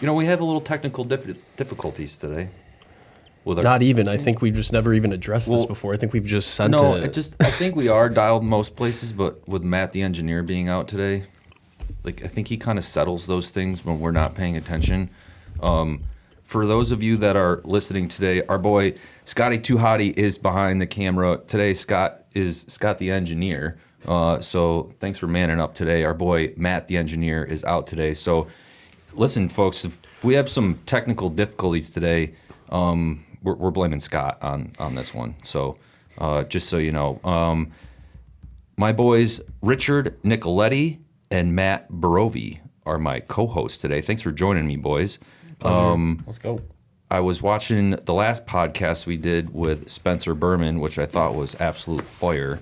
We have a little technical difficulties today. Not even. I think we've just never even addressed this before. I think we've just sent it. No, I think we are dialed most places, but with Matt the engineer being out today, I think he kind of settles those things when we're not paying attention. For those of you that are listening today, our boy Scotty Too Hottie is behind the camera today. Scott the engineer. So thanks for manning up today. Our boy Matt the engineer is out today. So listen, folks, if we have some technical difficulties today, we're blaming Scott on this one. So just so you know, my boys Richard Nicoletti and Matt Barovi are my co-hosts today. Thanks for joining me, boys. Let's go. I was watching the last podcast we did with Spencer Berman, which I thought was absolute fire.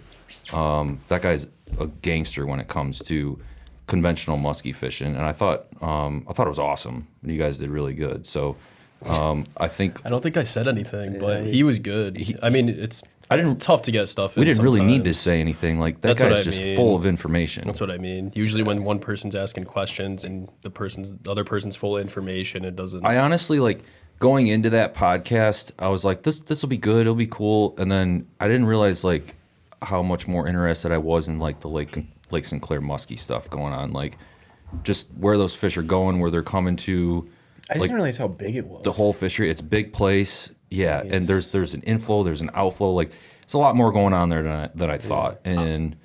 That guy's a gangster when it comes to conventional muskie fishing, and I thought it was awesome. You guys did really good. So I don't think I said anything, but he was good. It's tough to get stuff in. We didn't sometimes. really need to say anything. Like that guy's just full of information. That's what I mean. Usually when one person's asking questions and the other person's full of information, it doesn't. I honestly going into that podcast, I was like, this will be good. It'll be cool. And then I didn't realize how much more interested I was in the Lake Sinclair muskie stuff going on, just where those fish are going, where they're coming to. I didn't realize how big it was. The whole fishery, it's a big place, yeah. And there's an inflow, there's an outflow. It's a lot more going on there than I thought, and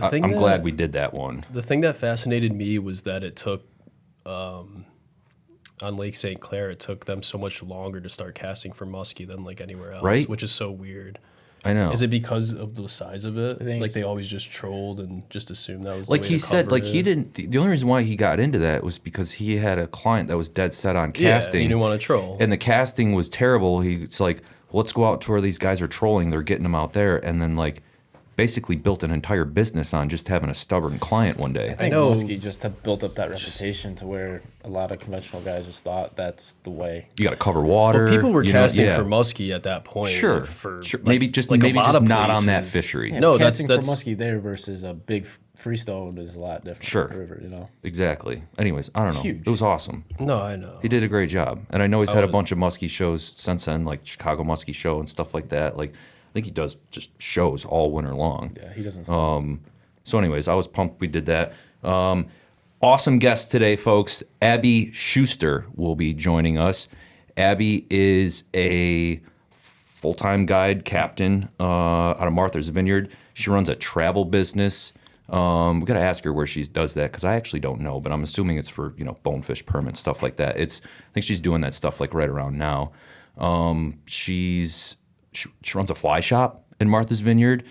I'm glad we did that one. The thing that fascinated me was that it took, on Lake St. Clair, it took them so much longer to start casting for muskie than anywhere else, right? Which is so weird. I know. Is it because of the size of it? They always just trolled and just assumed that was the way he said. he didn't. The only reason why he got into that was because he had a client that was dead set on casting. He didn't want to troll, and the casting was terrible. It's let's go out to where these guys are trolling. They're getting them out there, and then basically built an entire business on just having a stubborn client one day. I think muskie just have built up that reputation to where a lot of conventional guys just thought that's the way. You got to cover water. Well, people were casting for muskie at that point. Sure. Maybe just not on that fishery. Yeah, no, casting for muskie there versus a big freestone is a lot different. Sure. River, Exactly. Anyways, I don't know. Huge. It was awesome. No, I know. He did a great job, and I know he's had a bunch of muskie shows since then, like Chicago Muskie Show and stuff like that. I think he does just shows all winter long. Yeah, he doesn't stop. So anyways, I was pumped we did that. Awesome guest today, folks. Abbie Schuster will be joining us. Abbie is a full-time guide captain out of Martha's Vineyard. She runs a travel business. We got to ask her where she does that because I actually don't know, but I'm assuming it's for bonefish permits, stuff like that. I think she's doing that stuff right around now. She runs a fly shop in Martha's Vineyard.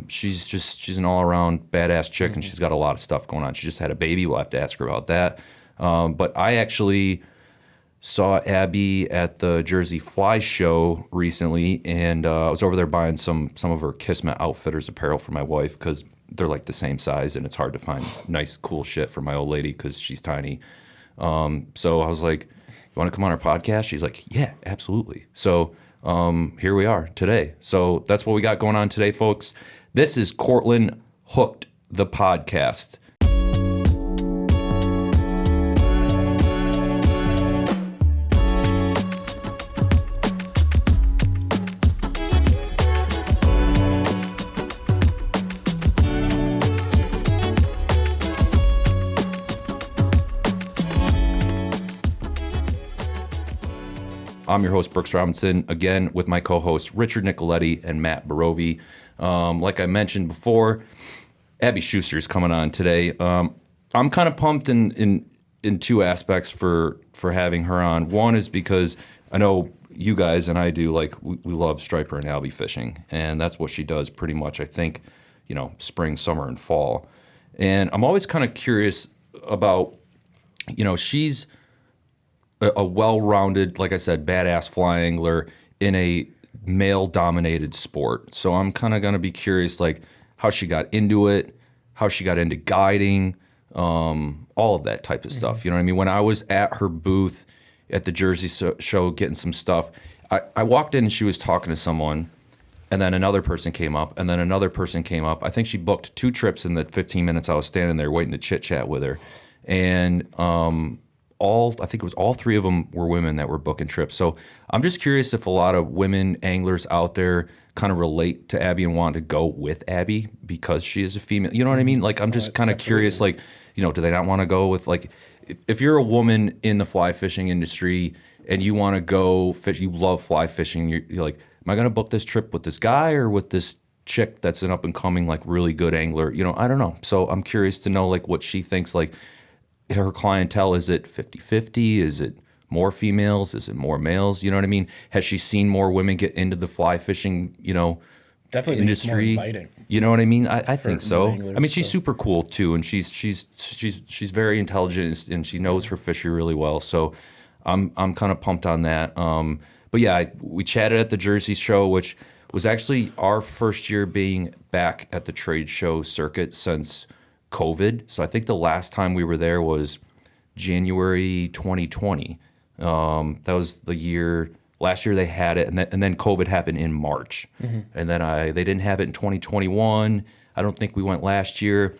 She's an all-around badass chick, and she's got a lot of stuff going on. She just had a baby. We'll have to ask her about that. But I actually saw Abbie at the Jersey Fly Show recently, and I was over there buying some of her Kismet Outfitters apparel for my wife because they're the same size, and it's hard to find nice, cool shit for my old lady because she's tiny. So I was like, "You want to come on our podcast?" She's like, "Yeah, absolutely." So here we are today. So that's what we got going on today, folks. This is Cortland Hooked, the podcast. I'm your host, Brooks Robinson, again with my co-hosts, Richard Nicoletti and Matt Barovi. Like I mentioned before, Abbie Schuster is coming on today. I'm kind of pumped in two aspects for having her on. One is because I know you guys and I do, we love striper and albie fishing, and that's what she does pretty much, I think, spring, summer, and fall. And I'm always kind of curious about, she's a well-rounded, like I said, badass fly angler in a male-dominated sport. So I'm kind of going to be curious, how she got into it, how she got into guiding, all of that type of stuff. You know what I mean? When I was at her booth at the Jersey show getting some stuff, I walked in and she was talking to someone, and then another person came up, and then another person came up. I think she booked 2 trips in the 15 minutes I was standing there waiting to chit-chat with her. And I think it was all three of them were women that were booking trips. So I'm just curious if a lot of women anglers out there kind of relate to Abbie and want to go with Abbie because she is a female. You know what I mean? Like, I'm just kind of curious, like, you know, do they not want to go with, like, if you're a woman in the fly fishing industry and you want to go fish, you love fly fishing, you're like, am I going to book this trip with this guy or with this chick that's an up and coming, like, really good angler? You know, I don't know. So I'm curious to know, like, what she thinks, like, her clientele, is it 50-50? Is it more females? Is it more males? You know what I mean? Has she seen more women get into the fly fishing, you know, Definitely industry? more inviting. You know what I mean? I think so. anglers, I mean, she's so. super cool too, and she's very intelligent, and she knows her fishery really well. So I'm kind of pumped on that. But yeah, we chatted at the Jersey show, which was actually our first year being back at the trade show circuit since COVID. So I think the last time we were there was January 2020. That was the year. Last year they had it, and then COVID happened in March, and then they didn't have it in 2021. I don't think we went last year,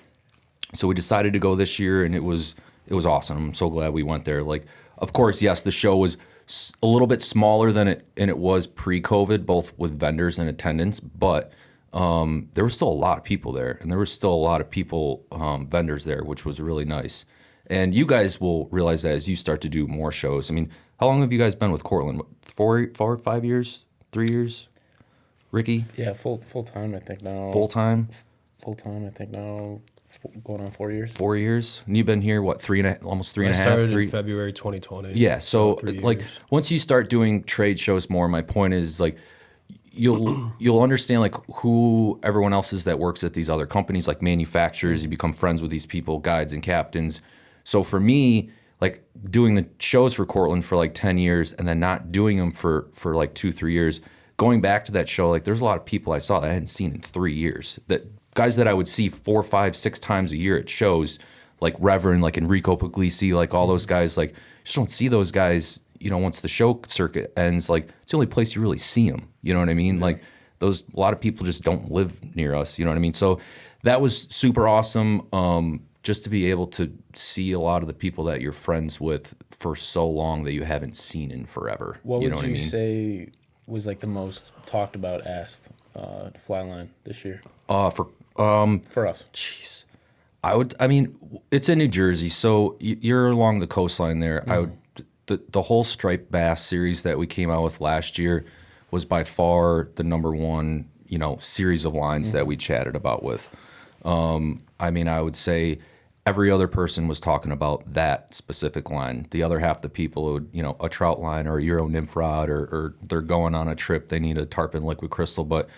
so we decided to go this year, and it was awesome. I'm so glad we went there. Like, of course, yes, the show was a little bit smaller than it was pre-COVID, both with vendors and attendance, but there were still a lot of people there, and there were still a lot of people, vendors there, which was really nice. And you guys will realize that as you start to do more shows. I mean, how long have you guys been with Cortland? 4 or 5 years? 3 years? Ricky? Yeah, full time, I think now. Full time? Full time, I think now. Going on 4 years. 4 years? And you've been here, what, almost three I and a half? started Three? in February 2020. Yeah, so 3 like years. once you start doing trade shows more, my point is like you'll understand like who everyone else is that works at these other companies, like manufacturers. You become friends with these people, guides and captains. So for me, like doing the shows for Cortland for like 10 years and then not doing them for like 2-3 years, going back to that show, like there's a lot of people I saw that I hadn't seen in 3 years, that guys that I would see 4, 5, 6 times a year at shows, like Reverend, like Enrico Puglisi, like all those guys, like just don't see those guys, you know, once the show circuit ends. Like it's the only place you really see them, you know what I mean? Like a lot of people just don't live near us, you know what I mean? So that was super awesome. Just to be able to see a lot of the people that you're friends with for so long that you haven't seen in forever. What you would know you what I mean? say was like the most talked about, asked fly line this year For us? jeez, I mean, it's in New Jersey, so you're along the coastline there. The whole striped bass series that we came out with last year was by far the number one, you know, series of lines that we chatted about with. I mean, I would say every other person was talking about that specific line. The other half of the people would, you know, a trout line or a Euro nymph rod, or they're going on a trip, they need a tarpon liquid crystal. But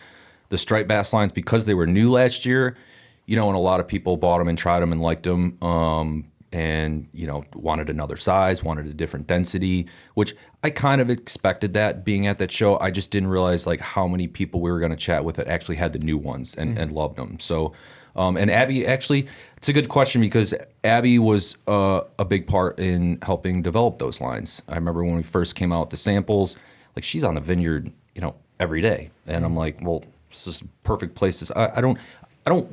the striped bass lines, because they were new last year, you know, and a lot of people bought them and tried them and liked them, and, you know, wanted another size, wanted a different density, which I kind of expected that being at that show. I just didn't realize like how many people we were going to chat with that actually had the new ones and loved them. So, and Abbie, actually, it's a good question because Abbie was a big part in helping develop those lines. I remember when we first came out with the samples, like she's on the Vineyard, you know, every day. And I'm like, well, this is a perfect place to,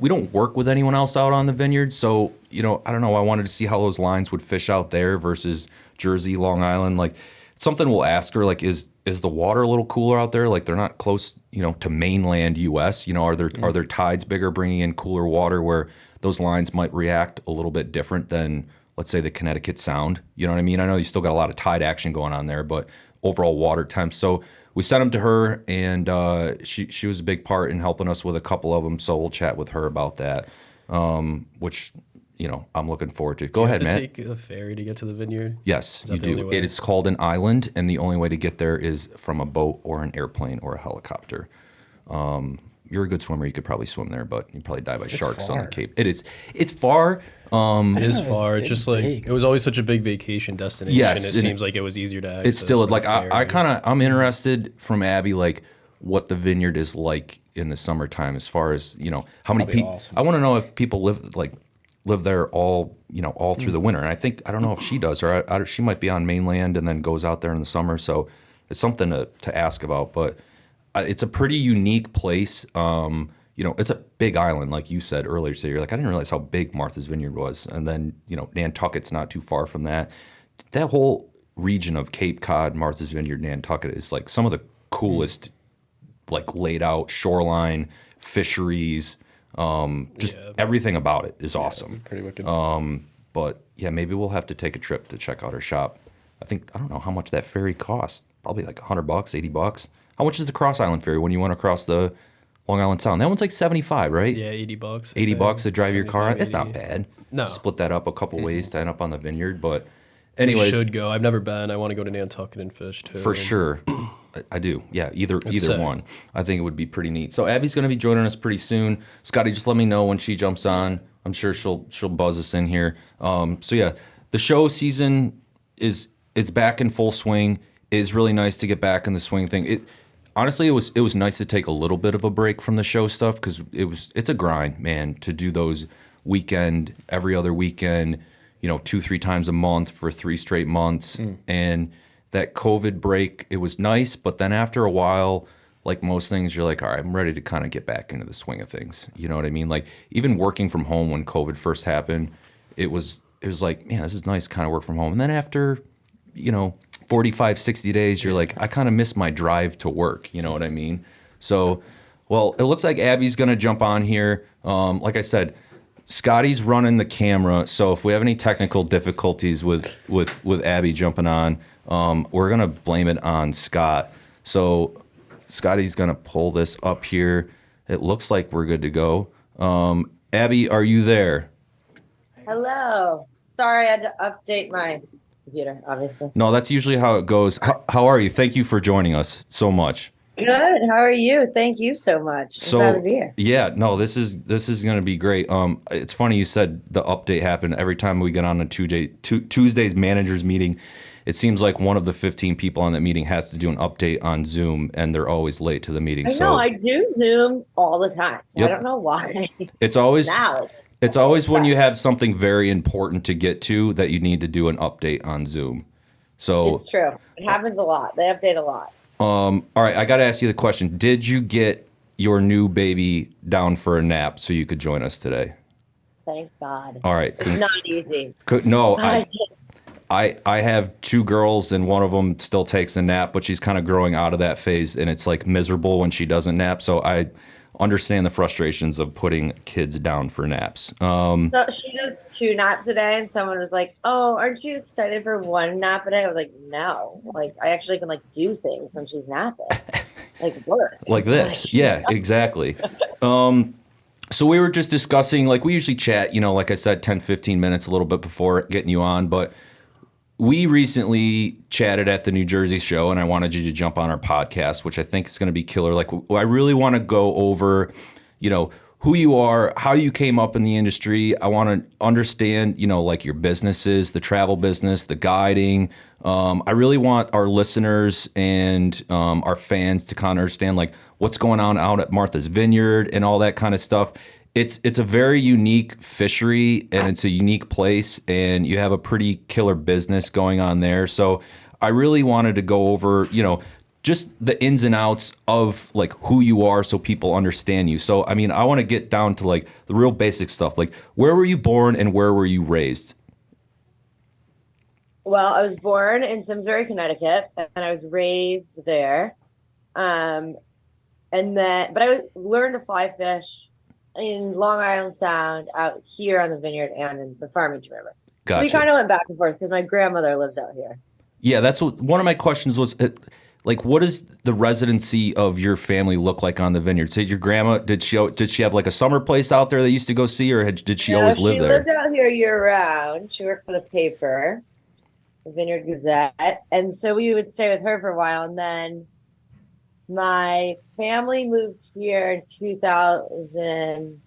we don't work with anyone else out on the Vineyard. So, you know, I don't know. I wanted to see how those lines would fish out there versus Jersey, Long Island. Like something we'll ask her, like, is the water a little cooler out there? Like they're not close, you know, to mainland US, you know, are there tides bigger bringing in cooler water where those lines might react a little bit different than, let's say, the Connecticut Sound? You know what I mean? I know you still got a lot of tide action going on there, but overall water temps. So we sent them to her, and she was a big part in helping us with a couple of them. So we'll chat with her about that, which, you know, I'm looking forward to. Go ahead, You have Matt. to take a ferry to get to the Vineyard? Yes, you that the only do. way? It is called an island, and the only way to get there is from a boat or an airplane or a helicopter. You're a good swimmer. You could probably swim there, but you'd probably die by sharks on the far. Cape. It's far. It is far. It's it's just like big. it was always such a big vacation destination. Yes, It and seems like it was easier to access. It's still than like a I ferry. I'm interested from Abbie, like what the Vineyard is like in the summertime, as far as, you know, how many Probably people. awesome. I want to know if people live there all, you know, all through the winter. And I don't know if she does, or she might be on mainland and then goes out there in the summer. So it's something to ask about. But it's a pretty unique place. You know, it's a big island, like you said earlier. So you're like, I didn't realize how big Martha's Vineyard was. And then, you know, Nantucket's not too far from that. that whole region of Cape Cod, Martha's Vineyard, Nantucket is like some of the coolest, like laid out shoreline, fisheries, just everything about it is awesome. Pretty wicked. But yeah, maybe we'll have to take a trip to check out her shop. I don't know how much that ferry costs. Probably like $100, $80. How much is the Cross Island ferry when you went across the Long Island Sound? That one's like 75, right? Yeah, $80. $80 to drive your car. 75, That's 80. not bad. No. Split that up a couple ways to end up on the Vineyard. But We anyways, should go. I've never been. I want to go to Nantucket and fish too. for sure. I do. Yeah, either sick. one. I think it would be pretty neat. So Abbie's going to be joining us pretty soon. Scotty, just let me know when she jumps on. I'm sure she'll buzz us in here. So yeah, the show season it's back in full swing. It's really nice to get back in the swing thing. Honestly, it was nice to take a little bit of a break from the show stuff because it's a grind, man, to do those every other weekend, 2-3 times a month for 3 straight months. And that COVID break, it was nice, but then after a while, like most things, you're like, all right, I'm ready to kind of get back into the swing of things. You know what I mean? Like even working from home when COVID first happened, it was like, man, this is nice to kind of work from home. And then after, 45, 60 days, you're like, I kind of miss my drive to work. You know what I mean? So, well, it looks like Abbie's going to jump on here. Like I said, Scotty's running the camera. So if we have any technical difficulties with Abbie jumping on, we're going to blame it on Scott. So Scotty's going to pull this up here. It looks like we're good to go. Abbie, are you there? Hello. Sorry, I had to update my computer, obviously. No, that's usually how it goes. How are you? Thank you for joining us so much. Good. How are you? Thank you so much. So Glad to be here. yeah, no, this is going to be great. It's funny you said the update happened every time we get on a Tuesday's managers meeting. It seems like one of the 15 people on that meeting has to do an update on Zoom, and they're always late to the meeting. I know, I do Zoom all the time, so Yep. I don't know why. It's always Now, It's always when you have something very important to get to that you need to do an update on Zoom. So it's true. It happens a lot. They update a lot. all right, I got to ask you the question. Did you get your new baby down for a nap so you could join us today? Thank God. All right. It's not easy. No, I have 2 girls and one of them still takes a nap, but she's kind of growing out of that phase and it's like miserable when she doesn't nap. So I understand the frustrations of putting kids down for naps. So she does 2 naps a day, and someone was like, "Oh, aren't you excited for 1 nap a day?" I was like, "No, like I actually can like do things when she's napping, like work, Like this. Yeah, exactly. So we were just discussing, like we usually chat, like I said, 10, 15 minutes, a little bit before getting you on, but we recently chatted at the New Jersey show, and I wanted you to jump on our podcast, which I think is going to be killer. Like, I really want to go over, who you are, how you came up in the industry. I want to understand, like your businesses, the travel business, the guiding. I really want our listeners and our fans to kind of understand, like, what's going on out at Martha's Vineyard and all that kind of stuff. It's a very unique fishery and it's a unique place, and you have a pretty killer business going on there. So I really wanted to go over, just the ins and outs of like who you are so people understand you. So, I mean, I want to get down to like the real basic stuff. Like, where were you born and where were you raised? Well, I was born in Simsbury, Connecticut, and I was raised there. But I learned to fly fish in Long Island Sound, out here on the Vineyard, and in the Farmington River. Gotcha. So we kind of went back and forth because my grandmother lives out here. Yeah, that's what one of my questions was. Like, what does the residency of your family look like on the Vineyard? So your grandma, did she have like a summer place out there they used to go see, or did she always live there? She lived out here year round. She worked for the paper, the Vineyard Gazette, and so we would stay with her for a while, and then my family moved here in 2000,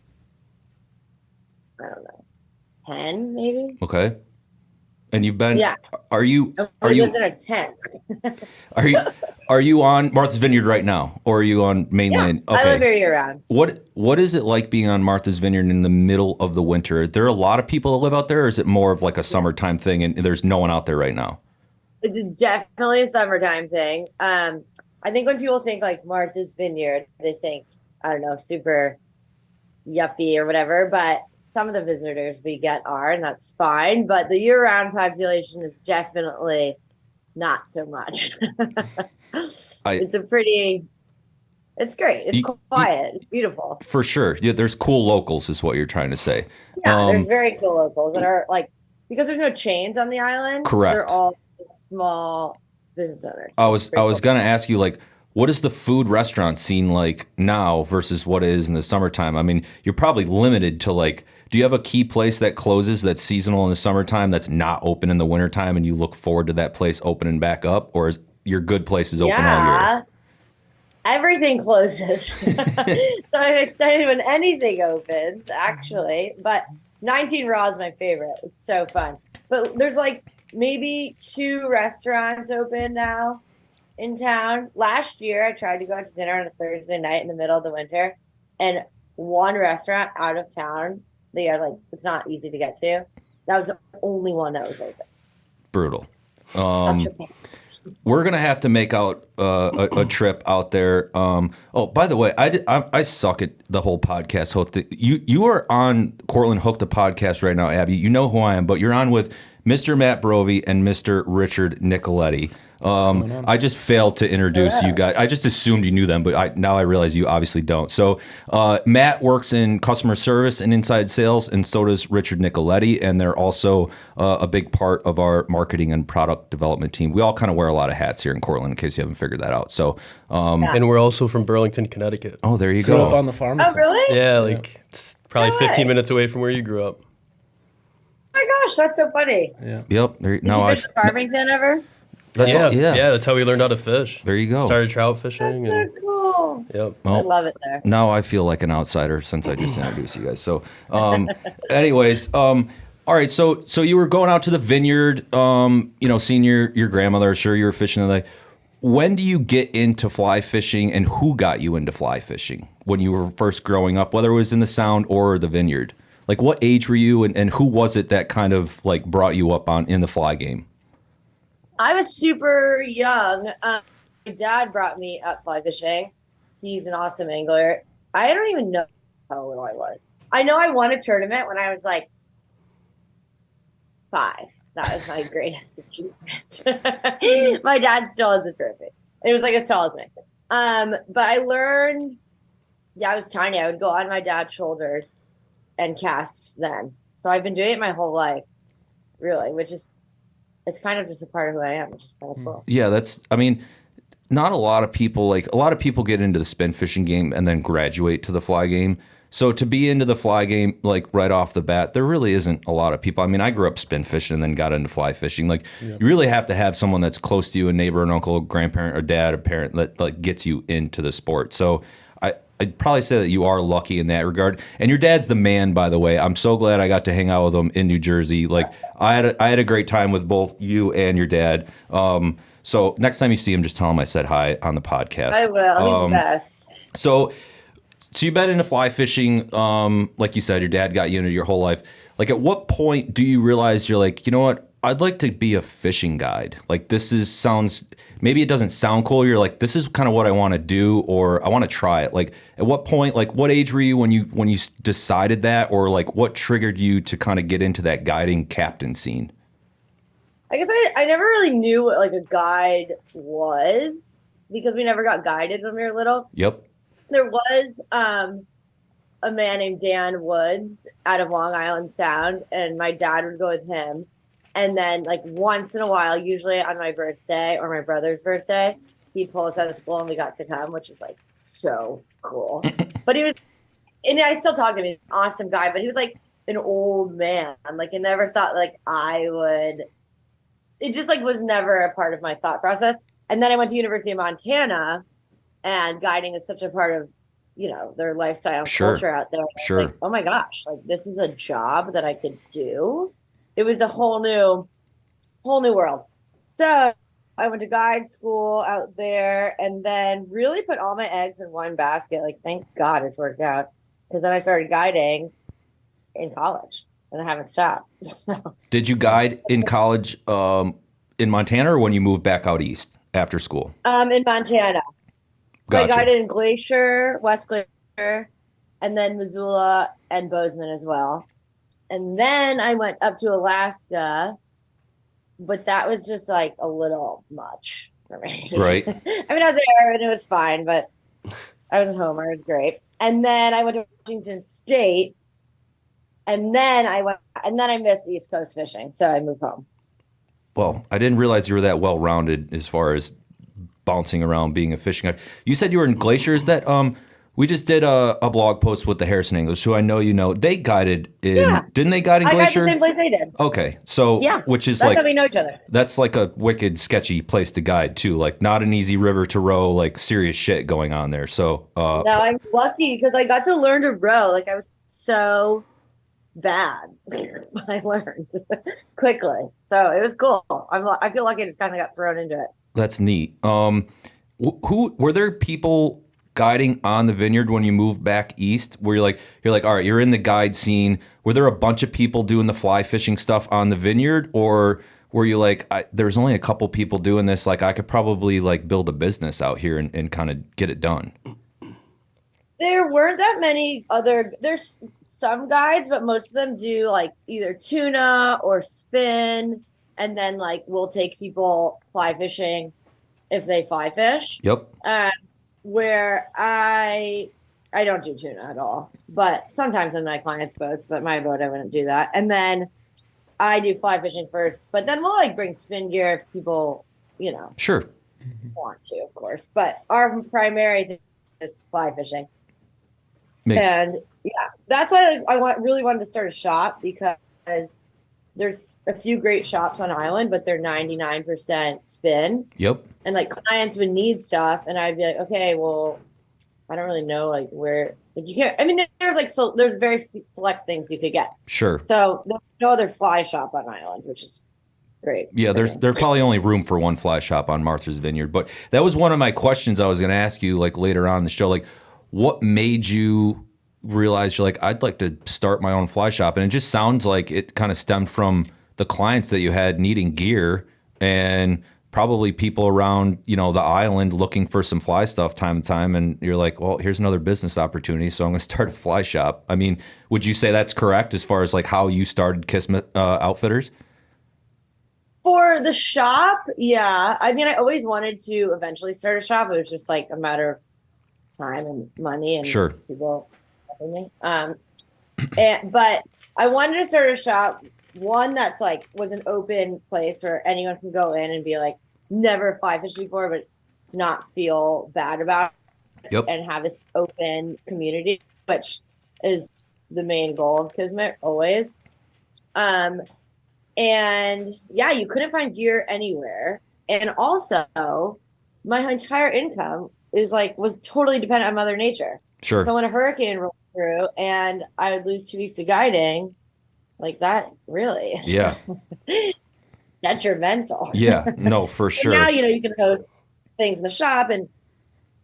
I don't know, 10 maybe. Okay. And you've been, Yeah. Are you lived in a tent. are you on Martha's Vineyard right now, or are you on mainland? Yeah, I live here year round. What is it like being on Martha's Vineyard in the middle of the winter? Are there a lot of people that live out there, or is it more of like a summertime thing and there's no one out there right now? It's definitely a summertime thing. I think when people think like Martha's Vineyard, they think, I don't know, super yuppie or whatever. But some of the visitors we get are, and that's fine. But the year-round population is definitely not so much. It's great. It's quiet. It's beautiful. For sure. Yeah, there's cool locals is what you're trying to say. Yeah, there's very cool locals that are like, because there's no chains on the island. Correct. They're all small business owners. I was going to ask you, like, what is the food restaurant scene like now versus what it is in the summertime? I mean, you're probably limited to, like, do you have a key place that closes that's seasonal in the summertime that's not open in the wintertime and you look forward to that place opening back up? Or is your good places open all year? Everything closes. So I'm excited when anything opens, actually. But 19 Raw is my favorite. It's so fun. But there's like maybe 2 restaurants open now in town. Last year, I tried to go out to dinner on a Thursday night in the middle of the winter, and one restaurant out of town, they are like, it's not easy to get to. That was the only one that was open. Brutal. We're gonna have to make out a trip out there. Oh, by the way, I suck at the whole podcast host thing. You are on Cortland Hook the podcast right now, Abbie. You know who I am, but you're on with Mr. Matt Brovey and Mr. Richard Nicoletti. I just failed to introduce you guys. I just assumed you knew them, but now I realize you obviously don't. So Matt works in customer service and inside sales, and so does Richard Nicoletti, and they're also a big part of our marketing and product development team. We all kind of wear a lot of hats here in Cortland, in case you haven't figured that out. So, and we're also from Burlington, Connecticut. Oh, there you Grew go. up on the farm. Oh, really? Yeah, like it's probably 15 minutes away from where you grew up. Oh my gosh, that's so funny. Yeah. Yep. Did you fish Farmington ever? Yeah, that's how we learned how to fish. There you go. Started trout fishing. That's so cool. Yep. Well, I love it there. Now I feel like an outsider since I just introduced you guys. So, anyways, all right. So you were going out to the vineyard, seeing your grandmother. Sure, you were fishing the lake. When do you get into fly fishing, and who got you into fly fishing when you were first growing up, whether it was in the Sound or the vineyard? Like, what age were you, and who was it that kind of like brought you up in the fly game? I was super young. My dad brought me up fly fishing. He's an awesome angler. I don't even know how old I was. I know I won a tournament when I was like 5. That was my greatest achievement. My dad still has the trophy. It was like as tall as me. But I learned, I was tiny. I would go on my dad's shoulders and cast then. So I've been doing it my whole life, really, which is, it's kind of just a part of who I am, which is kind of cool. Yeah, not a lot of people, get into the spin fishing game and then graduate to the fly game. So to be into the fly game, like right off the bat, there really isn't a lot of people. I mean, I grew up spin fishing and then got into fly fishing. Like, you really have to have someone that's close to you, a neighbor, an uncle, a grandparent, or dad, a parent that like gets you into the sport. So I'd probably say that you are lucky in that regard. And your dad's the man, by the way. I'm so glad I got to hang out with him in New Jersey. Like, I had a great time with both you and your dad. So next time you see him, just tell him I said hi on the podcast. I will. He's the best. So you've been into fly fishing. Like you said, your dad got you into your whole life. Like, at what point do you realize you're like, you know what? I'd like to be a fishing guide. Like, maybe it doesn't sound cool. You're like, this is kind of what I want to do, or I want to try it. Like, at what point, like, what age were you when you decided that, or like, what triggered you to kind of get into that guiding captain scene? I guess I never really knew what like a guide was, because we never got guided when we were little. Yep. There was a man named Dan Woods out of Long Island Sound, and my dad would go with him. And then, like, once in a while, usually on my birthday or my brother's birthday, he'd pull us out of school and we got to come, which was, like, so cool. But he was, and I still talk to him, he's an awesome guy, but he was, like, an old man. Like, I never thought, like, it just, like, was never a part of my thought process. And then I went to University of Montana, and guiding is such a part of, their lifestyle and culture out there. Sure. Like, oh, my gosh, like, this is a job that I could do. It was a whole new world. So I went to guide school out there, and then really put all my eggs in one basket. Like, thank God it's worked out, because then I started guiding in college, and I haven't stopped. So. Did you guide in college in Montana, or when you moved back out east after school? In Montana. So Gotcha. I guided in Glacier, West Glacier, and then Missoula and Bozeman as well. And then I went up to Alaska, but that was just like a little much for me. Right. I mean, I was there and it was fine, but I was a homer. It was great. And then I went to Washington State, and then I missed East Coast fishing, so I moved home. Well, I didn't realize you were that well-rounded as far as bouncing around being a fishing guide. You said you were in Glaciers. That we just did a blog post with the Harrison English, who I know you know. They guided in, didn't they guide in I Glacier? got the same place they did. Okay, so Yeah, which is that's like how we know each other. that's like a wicked sketchy place to guide too. Like not an easy river to row. Like serious shit going on there. So No, I'm lucky because I got to learn to row. Like I was so bad, but I learned quickly. So it was cool. I feel like I just kind of got thrown into it. that's neat. Who were there people guiding on the Vineyard when you moved back east? Where you're like, all right, you're in the guide scene. Were there a bunch of people doing the fly fishing stuff on the Vineyard, or were you like, there's only a couple people doing this? Like I could probably like build a business out here and kind of get it done. There weren't that many there's some guides, but most of them do like either tuna or spin. And then like we'll take people fly fishing if they fly fish. Yep. Where I don't do tuna at all, but sometimes on my clients' boats, but my boat, I wouldn't do that. And then I do fly fishing first, but then we'll like bring spin gear if people, Sure. want to, of course. But our primary thing is fly fishing. And yeah, that's why really wanted to start a shop, because there's a few great shops on island, but they're 99% spin. Yep. And like clients would need stuff, and I'd be like, okay, well, I don't really know like where. Like you can't. I mean, there's very select things you could get. Sure. So there's no other fly shop on island, which is great. Yeah, there's probably only room for one fly shop on Martha's Vineyard, but that was one of my questions I was going to ask you like later on in the show. Like, what made you realize you're like, I'd like to start my own fly shop? And it just sounds like it kind of stemmed from the clients that you had needing gear, and probably people around, the island looking for some fly stuff time to time. And you're like, well, here's another business opportunity, so I'm going to start a fly shop. I mean, would you say that's correct as far as like how you started Kismet Outfitters? For the shop, yeah. I mean, I always wanted to eventually start a shop. It was just like a matter of time and money and Sure. people helping me. But I wanted to start a shop, one that's like was an open place where anyone can go in and be like, never fly fished before, but not feel bad about it. Yep. And have this open community, which is the main goal of Kismet always. And yeah, you couldn't find gear anywhere. And also my entire income was totally dependent on Mother Nature. Sure. So when a hurricane rolled through and I would lose 2 weeks of guiding, like that really is Yeah. detrimental. Yeah. No, for sure. Now, you can post things in the shop, and,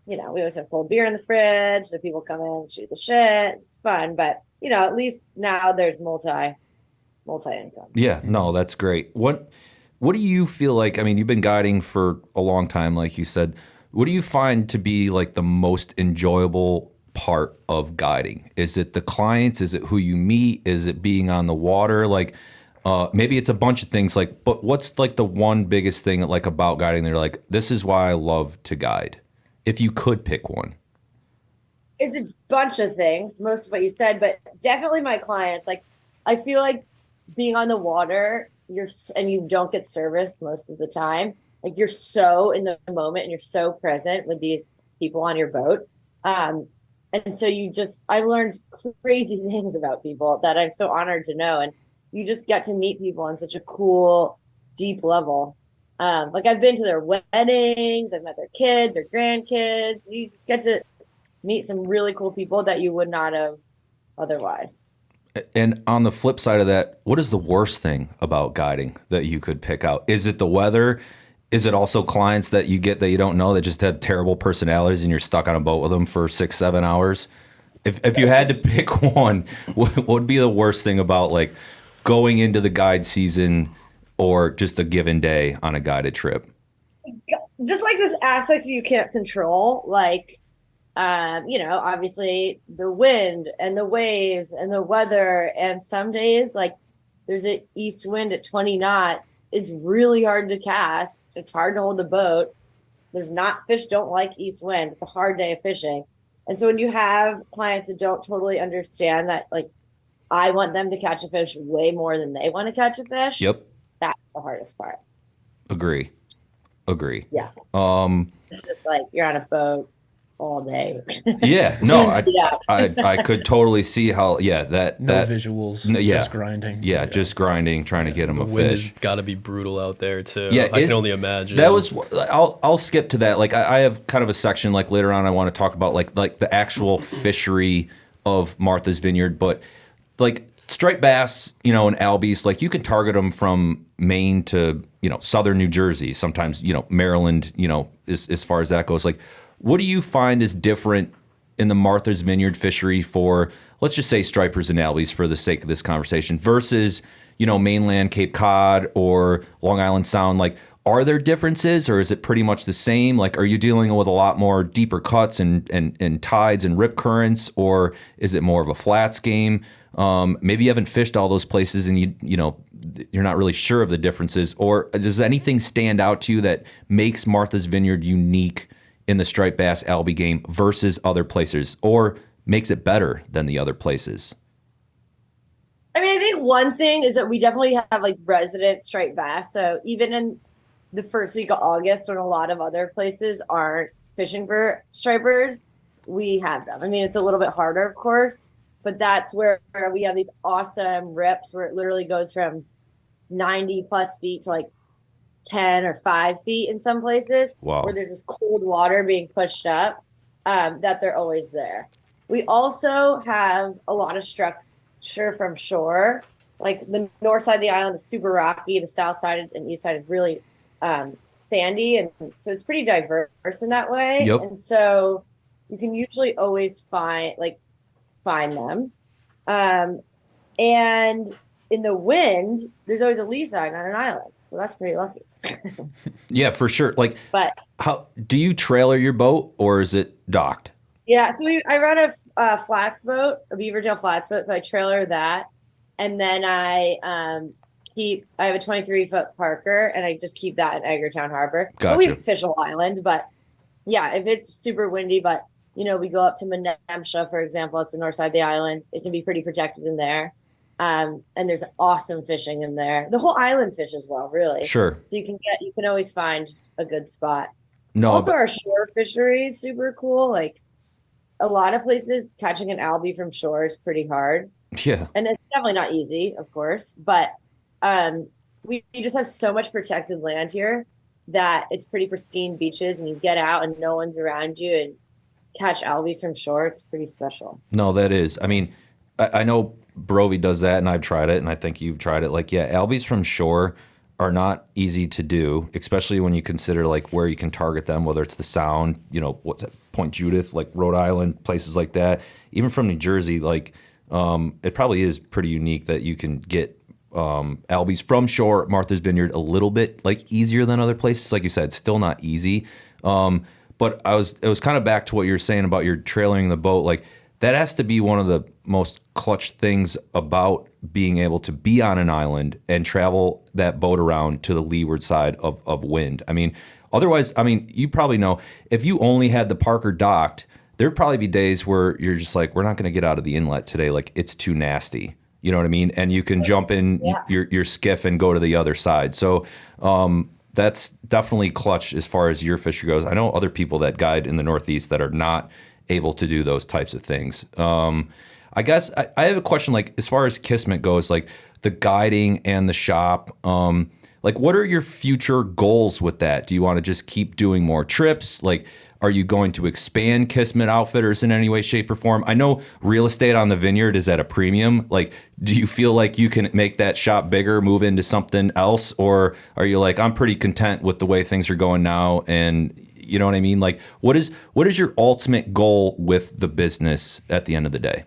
we always have cold beer in the fridge, so people come in and shoot the shit. It's fun, but, at least now there's multi-income. Yeah, no, that's great. What do you feel like? I mean, you've been guiding for a long time, like you said. What do you find to be like the most enjoyable part of guiding? Is it the clients? Is it who you meet? Is it being on the water? Like, maybe it's a bunch of things. Like, but what's like the one biggest thing like about guiding? They're like, this is why I love to guide. If you could pick one. It's a bunch of things, most of what you said, but definitely my clients. Like, I feel like being on the water, and you don't get service most of the time. Like, you're so in the moment and you're so present with these people on your boat. And so I learned crazy things about people that I'm so honored to know. And you just get to meet people on such a cool, deep level. Like I've been to their weddings, I've met their kids or grandkids. You just get to meet some really cool people that you would not have otherwise. And on the flip side of that, what is the worst thing about guiding that you could pick out? Is it the weather? Is it also clients that you get that you don't know that just have terrible personalities and you're stuck on a boat with them for 6-7 hours? If you had to pick one, what would be the worst thing about like going into the guide season or just a given day on a guided trip? Just like the aspects you can't control, like Obviously the wind and the waves and the weather. And some days, like there's an east wind at 20 knots. It's really hard to cast. It's hard to hold the boat. Fish don't like east wind. It's a hard day of fishing. And so when you have clients that don't totally understand that, like, I want them to catch a fish way more than they want to catch a fish. Yep. That's the hardest part. Agree. Yeah. It's just like you're on a boat all day. Yeah. No, Yeah. I could totally see how. Yeah. That visuals. Yeah. Just grinding. Yeah, just grinding, trying to get them The a wind fish. has got to be brutal out there too. Yeah, I can only imagine. That was. I'll skip to that. Like I have kind of a section like later on. I want to talk about like the actual fishery of Martha's Vineyard, but like striped bass, and albies, like you can target them from Maine to southern New Jersey. Sometimes Maryland. As far as that goes, like what do you find is different in the Martha's Vineyard fishery for, let's just say, stripers and albies for the sake of this conversation versus mainland Cape Cod or Long Island Sound? Like, are there differences, or is it pretty much the same? Like, are you dealing with a lot more deeper cuts and tides and rip currents, or is it more of a flats game? Maybe you haven't fished all those places and you're not really sure of the differences, or does anything stand out to you that makes Martha's Vineyard unique in the striped bass albie game versus other places, or makes it better than the other places? I mean, I think one thing is that we definitely have like resident striped bass. So even in the first week of August, when a lot of other places aren't fishing for stripers, we have them. I mean, it's a little bit harder, of course, but that's where we have these awesome rips where it literally goes from 90 plus feet to like 10 or 5 feet in some places. Wow. Where there's this cold water being pushed up, that they're always there. We also have a lot of structure from shore. Like the north side of the island is super rocky. The south side and east side is really sandy. And so it's pretty diverse in that way. Yep. And so you can usually always find them. And in the wind, there's always a lee sign on an island. So that's pretty lucky. Yeah, for sure. Like, But how do you trailer your boat, or is it docked? yeah, so I run a flats boat, a beaver tail flats boat. So I trailer that. And then I have a 23-foot Parker, and I just keep that in Edgartown Harbor. Gotcha. We fish a whole island, but yeah, if it's super windy, but we go up to Menemsha, for example. It's the north side of the island. It can be pretty protected in there. And there's awesome fishing in there. The whole island fishes well, really. Sure. So you can always find a good spot. No. Also, our shore fishery is super cool. Like a lot of places, catching an albie from shore is pretty hard. Yeah. And it's definitely not easy, of course, but we just have so much protected land here that it's pretty pristine beaches, and you get out and no one's around you and catch albies from shore. It's pretty special. No, that is. I mean, I know Brovey does that, and I've tried it, and I think you've tried it. Like, yeah, albies from shore are not easy to do, especially when you consider like where you can target them, whether it's the Sound, what's that, Point Judith, like Rhode Island, places like that. Even from New Jersey, like it probably is pretty unique that you can get albies from shore at Martha's Vineyard a little bit like easier than other places. Like you said, it's still not easy. But it was kind of back to what you're saying about your trailering the boat. Like that has to be one of the most clutch things about being able to be on an island and travel that boat around to the leeward side of wind. I mean, otherwise, you probably know if you only had the Parker docked, there'd probably be days where you're just like, we're not going to get out of the inlet today. Like it's too nasty. You know what I mean? And you can jump in your skiff and go to the other side. So that's definitely clutch as far as your fishery goes. I know other people that guide in the Northeast that are not able to do those types of things. I guess I have a question, like as far as Kismet goes, like the guiding and the shop, like what are your future goals with that? Do you want to just keep doing more trips? Like, are you going to expand Kismet Outfitters in any way, shape, or form? I know real estate on the Vineyard is at a premium. Like, do you feel like you can make that shop bigger, move into something else? Or are you like, I'm pretty content with the way things are going now? And you know what I mean? Like, what is your ultimate goal with the business at the end of the day?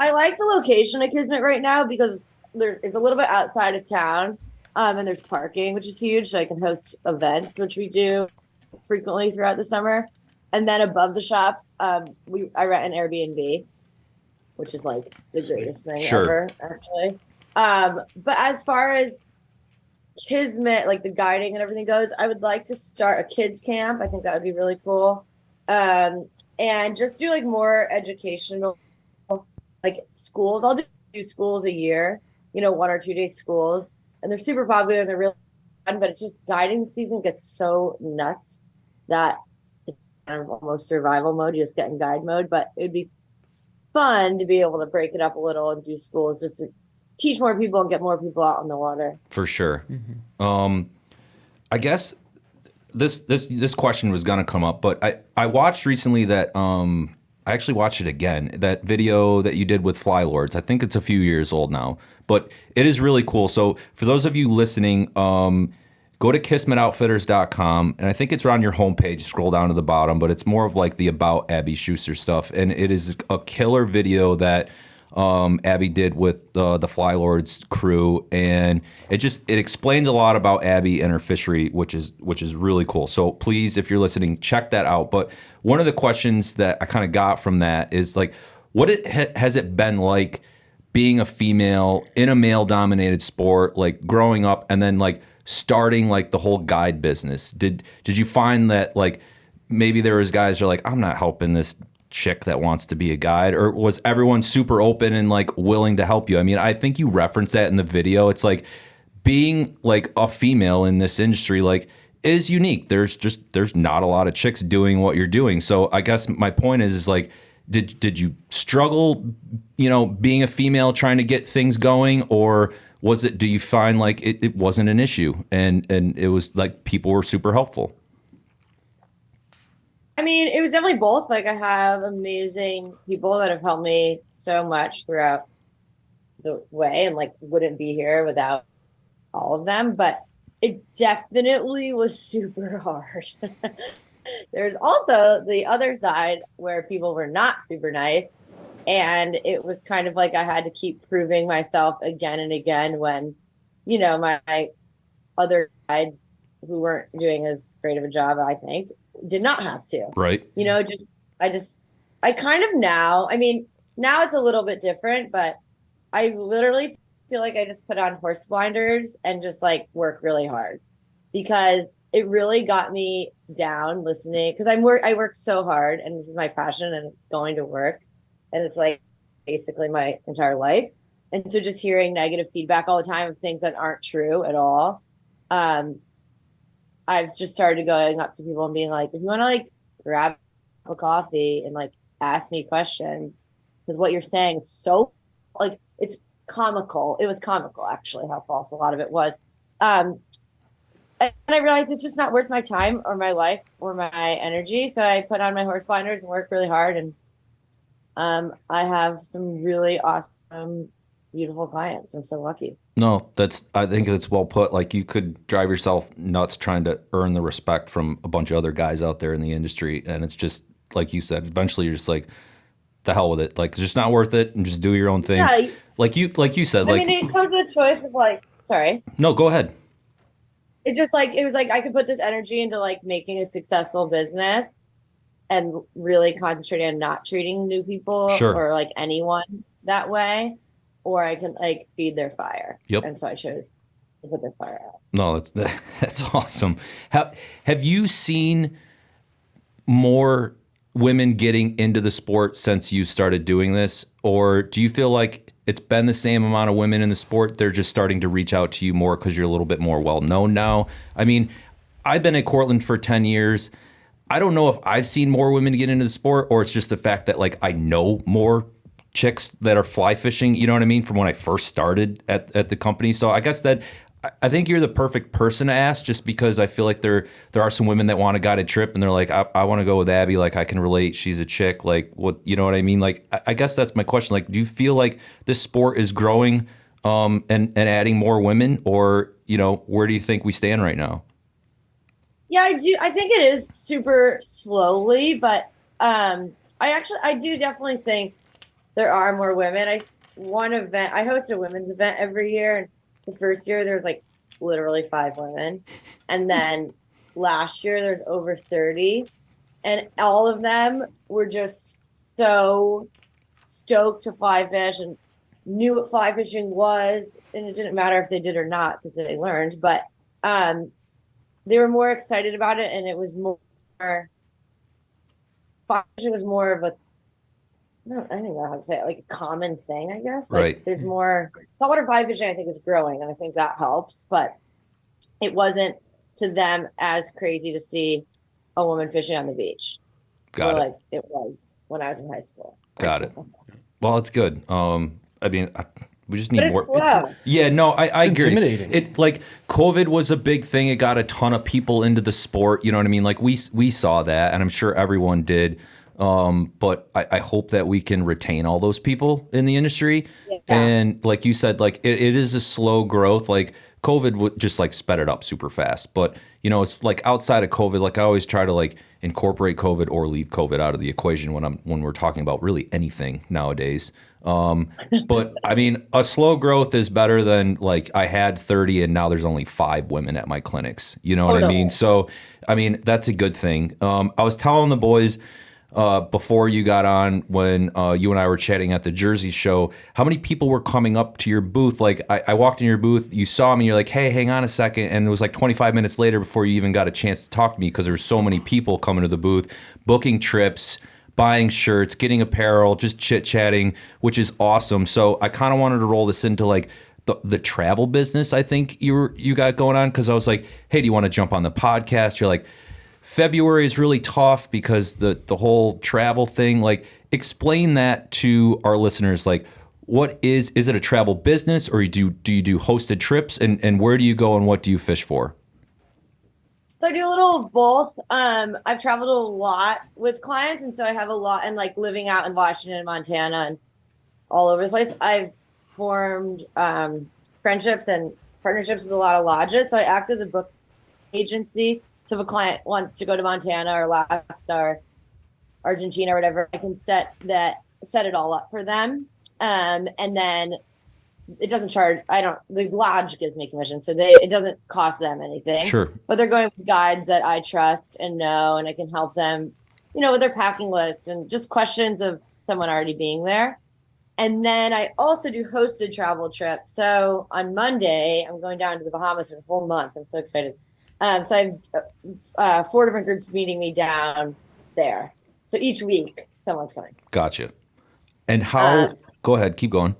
I like the location of Kismet right now because it's a little bit outside of town, and there's parking, which is huge. So I can host events, which we do frequently throughout the summer. And then above the shop, I rent an Airbnb, which is like the greatest thing Sure. ever, actually. But as far as Kismet, like the guiding and everything goes, I would like to start a kids camp. I think that would be really cool. And just do like more educational, like schools. I'll do schools a year, 1 or 2 day schools, and they're super popular and they're really fun. But it's just guiding season gets so nuts that it's kind of almost survival mode. You just get in guide mode, but it'd be fun to be able to break it up a little and do schools just to teach more people and get more people out on the water. For sure. I guess this question was gonna come up, but I watched recently that I actually watched it again. That video that you did with Fly Lords. I think it's a few years old now, but it is really cool. So for those of you listening, go to KismetOutfitters.com, and I think it's around your homepage. Scroll down to the bottom, but it's more of like the about Abbie Schuster stuff, and it is a killer video that Abbie did with the Fly Lords crew, and it explains a lot about Abbie and her fishery, which is really cool. So please, if you're listening, check that out. But one of the questions that I kind of got from that is like, has it been like being a female in a male-dominated sport, like growing up, and then like starting like the whole guide business? Did you find that like maybe there was guys who are like, I'm not helping this chick that wants to be a guide, or was everyone super open and like willing to help you? I mean, I think you referenced that in the video. It's like being like a female in this industry like is unique. There's not a lot of chicks doing what you're doing. So I guess my point is like, did you struggle, being a female trying to get things going, or do you find like it wasn't an issue and it was like people were super helpful? I mean, it was definitely both. Like, I have amazing people that have helped me so much throughout the way, and like wouldn't be here without all of them. But it definitely was super hard. There's also the other side where people were not super nice, and it was kind of like I had to keep proving myself again and again when, my other guides who weren't doing as great of a job, I think, did not have to. Right. I kind of now, I mean, now it's a little bit different, but I literally feel like I just put on horse blinders and just like work really hard, because it really got me down listening, because I work so hard and this is my passion and it's going to work. And it's like basically my entire life. And so just hearing negative feedback all the time of things that aren't true at all. I've just started going up to people and being like, if you want to like grab a coffee and like ask me questions, because what you're saying is so like, it's comical. It was comical actually how false a lot of it was. And I realized it's just not worth my time or my life or my energy. So I put on my horse blinders and work really hard. And I have some really awesome, beautiful clients. I'm so lucky. No, I think that's well put. Like, you could drive yourself nuts trying to earn the respect from a bunch of other guys out there in the industry, and it's just like you said. Eventually, you're just like, the hell with it. Like, it's just not worth it, and just do your own thing. Yeah, like you said. I mean, it comes to the choice of like, sorry. No, go ahead. It was like I could put this energy into like making a successful business and really concentrating on not treating new people or like anyone that way. Or I can like feed their fire. Yep. And so I chose to put their fire out. No, that's awesome. Have you seen more women getting into the sport since you started doing this? Or do you feel like it's been the same amount of women in the sport? They're just starting to reach out to you more because you're a little bit more well-known now. I mean, I've been at Cortland for 10 years. I don't know if I've seen more women get into the sport, or it's just the fact that like I know more chicks that are fly fishing, you know what I mean, from when I first started at the company. So I guess that I think you're the perfect person to ask, just because I feel like there are some women that want a guided trip and they're like, I want to go with Abbie. Like, I can relate. She's a chick. Like, what, you know what I mean? Like, I guess that's my question. Like, do you feel like this sport is growing and adding more women, or, where do you think we stand right now? Yeah, I do. I think it is super slowly, but I do definitely think there are more women. I host a women's event every year, and the first year there was like literally 5 women, and then last year there's over 30, and all of them were just so stoked to fly fish and knew what fly fishing was, and it didn't matter if they did or not because they learned, but they were more excited about it, and it was more fly fishing was more of a I don't know how to say it, like a common thing, I guess. Like, Right. there's more saltwater fly fishing, I think, is growing, and I think that helps, but it wasn't to them as crazy to see a woman fishing on the beach. Got it. Like it was when I was in high school. Got it. Well, it's good. I mean, we just need But it's more. slow. Yeah, no, I agree. intimidating. It like COVID was a big thing. It got a ton of people into the sport. You know what I mean? Like we saw that, and I'm sure everyone did. But I hope that we can retain all those people in the industry. Yeah. And like you said, like it is a slow growth. Like COVID would just like sped it up super fast. But you know, it's like outside of COVID, like I always try to like incorporate COVID or leave COVID out of the equation when we're talking about really anything nowadays. But I mean, a slow growth is better than like I had 30 and now there's only 5 women at my clinics. You know what I mean? So, I mean, that's a good thing. I was telling the boys before you got on when you and I were chatting at the Jersey show, how many people were coming up to your booth? Like I walked in your booth, you saw me, you're like, hey, hang on a second. And it was like 25 minutes later before you even got a chance to talk to me because there were so many people coming to the booth, booking trips, buying shirts, getting apparel, just chit-chatting, which is awesome. So I kind of wanted to roll this into like the travel business I think you got going on, because I was like, hey, do you want to jump on the podcast? You're like, February is really tough because the whole travel thing. Like, explain that to our listeners. Like, what is it a travel business, or do you do hosted trips, and where do you go and what do you fish for? So I do a little of both. I've traveled a lot with clients, and so I have a lot, and like living out in Washington and Montana and all over the place. I've formed friendships and partnerships with a lot of lodges. So I act as a book agency. So if a client wants to go to Montana or Alaska or Argentina or whatever, I can set it all up for them. And then it doesn't charge. The lodge gives me commission, so it doesn't cost them anything. Sure. But they're going with guides that I trust and know, and I can help them, with their packing list and just questions of someone already being there. And then I also do hosted travel trips. So on Monday, I'm going down to the Bahamas for the whole month. I'm so excited. So I have 4 different groups meeting me down there. So each week, someone's coming. Gotcha. And how? Go ahead, keep going.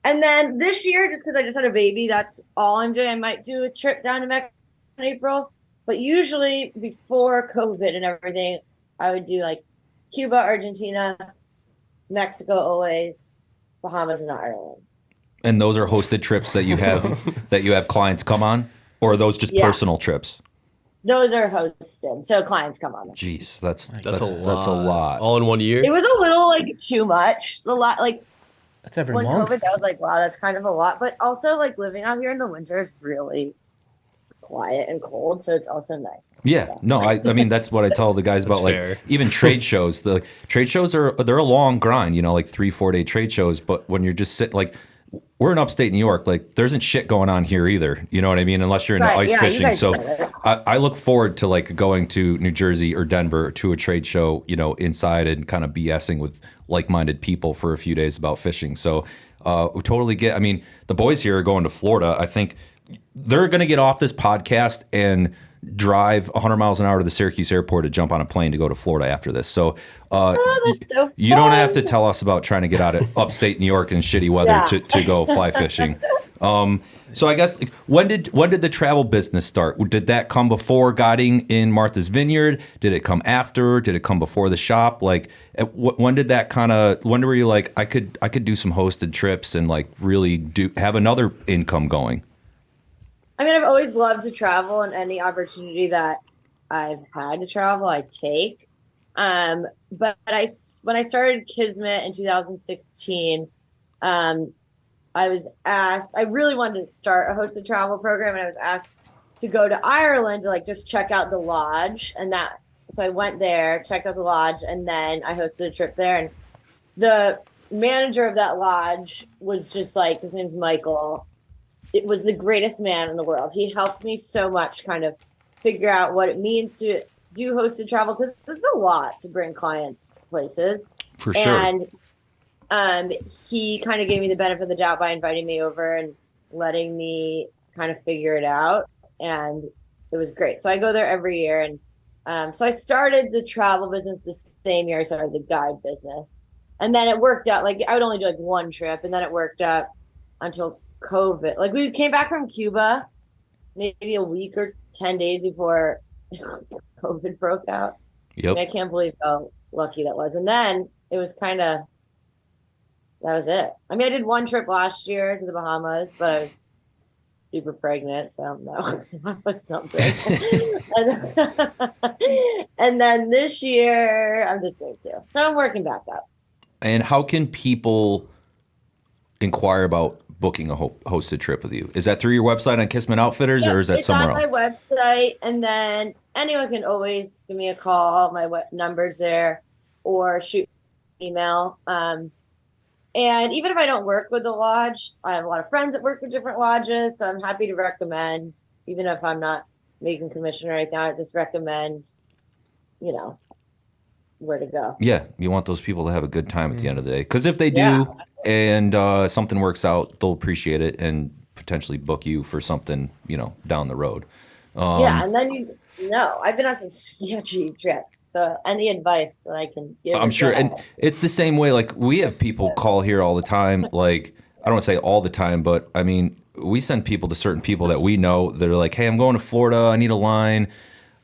And then this year, just because I just had a baby, that's all I'm doing. I might do a trip down to Mexico in April. But usually before COVID and everything, I would do like Cuba, Argentina, Mexico always, Bahamas, and Ireland. And those are hosted trips that you have clients come on, or are those just personal trips? Those are hosted, so clients come on. Jeez, that's a lot. That's a lot. All in one year? It was a little like too much. That's every when month. COVID, I was like, wow, that's kind of a lot. But also, like living out here in the winter is really quiet and cold, so it's also nice. Yeah, no, I mean that's what I tell the guys about. Like fair. even trade shows. The trade shows they're a long grind. Like 3-4 day trade shows. But when you're just sitting, like we're in upstate New York, like there isn't shit going on here either. You know what I mean? Unless you're into ice fishing. So I look forward to like going to New Jersey or Denver to a trade show. Inside and kind of BSing with like-minded people for a few days about fishing. So we totally get. I mean, the boys here are going to Florida. I think they're going to get off this podcast and drive 100 miles an hour to the Syracuse airport to jump on a plane to go to Florida after this. So, you don't have to tell us about trying to get out of upstate New York in shitty weather to go fly fishing. So I guess when did the travel business start? Did that come before guiding in Martha's Vineyard? Did it come after? Did it come before the shop? Like when did that when were you like, I could do some hosted trips and like really have another income going? I mean, I've always loved to travel, and any opportunity that I've had to travel, I take. But when I started Kismet in 2016, I was asked, I really wanted to start a hosted travel program, and I was asked to go to Ireland to like just check out the lodge, so I went there, checked out the lodge, and then I hosted a trip there. And the manager of that lodge was just like, his name's Michael. It was the greatest man in the world. He helped me so much kind of figure out what it means to do hosted travel because it's a lot to bring clients places. For sure. And he kind of gave me the benefit of the doubt by inviting me over and letting me kind of figure it out. And it was great. So I go there every year. And so I started the travel business the same year I started the guide business. And then it worked out. Like I would only do like one trip. And then it worked out until COVID. Like we came back from Cuba maybe a week or 10 days before COVID broke out. Yep. I can't believe how lucky that was. And then it was kind of, that was it. I mean, I did one trip last year to the Bahamas, but I was super pregnant, so I don't know. That was something. and then this year, I'm just doing two. So I'm working back up. And how can people inquire about booking a hosted trip with you? Is that through your website on Kismet Outfitters, or is that somewhere else? It's on my website, and then anyone can always give me a call. My number's there, or shoot me an email. And even if I don't work with the lodge, I have a lot of friends that work with different lodges, so I'm happy to recommend, even if I'm not making commission or anything, I just recommend, where to go. Yeah, you want those people to have a good time at the end of the day. Because if they do and something works out, they'll appreciate it and potentially book you for something, down the road. And then I've been on some sketchy trips. So any advice that I can give? I'm sure. And it's the same way. Like we have people call here all the time. Like I don't want to say all the time, but I mean, we send people to certain people that we know that are like, hey, I'm going to Florida. I need a line.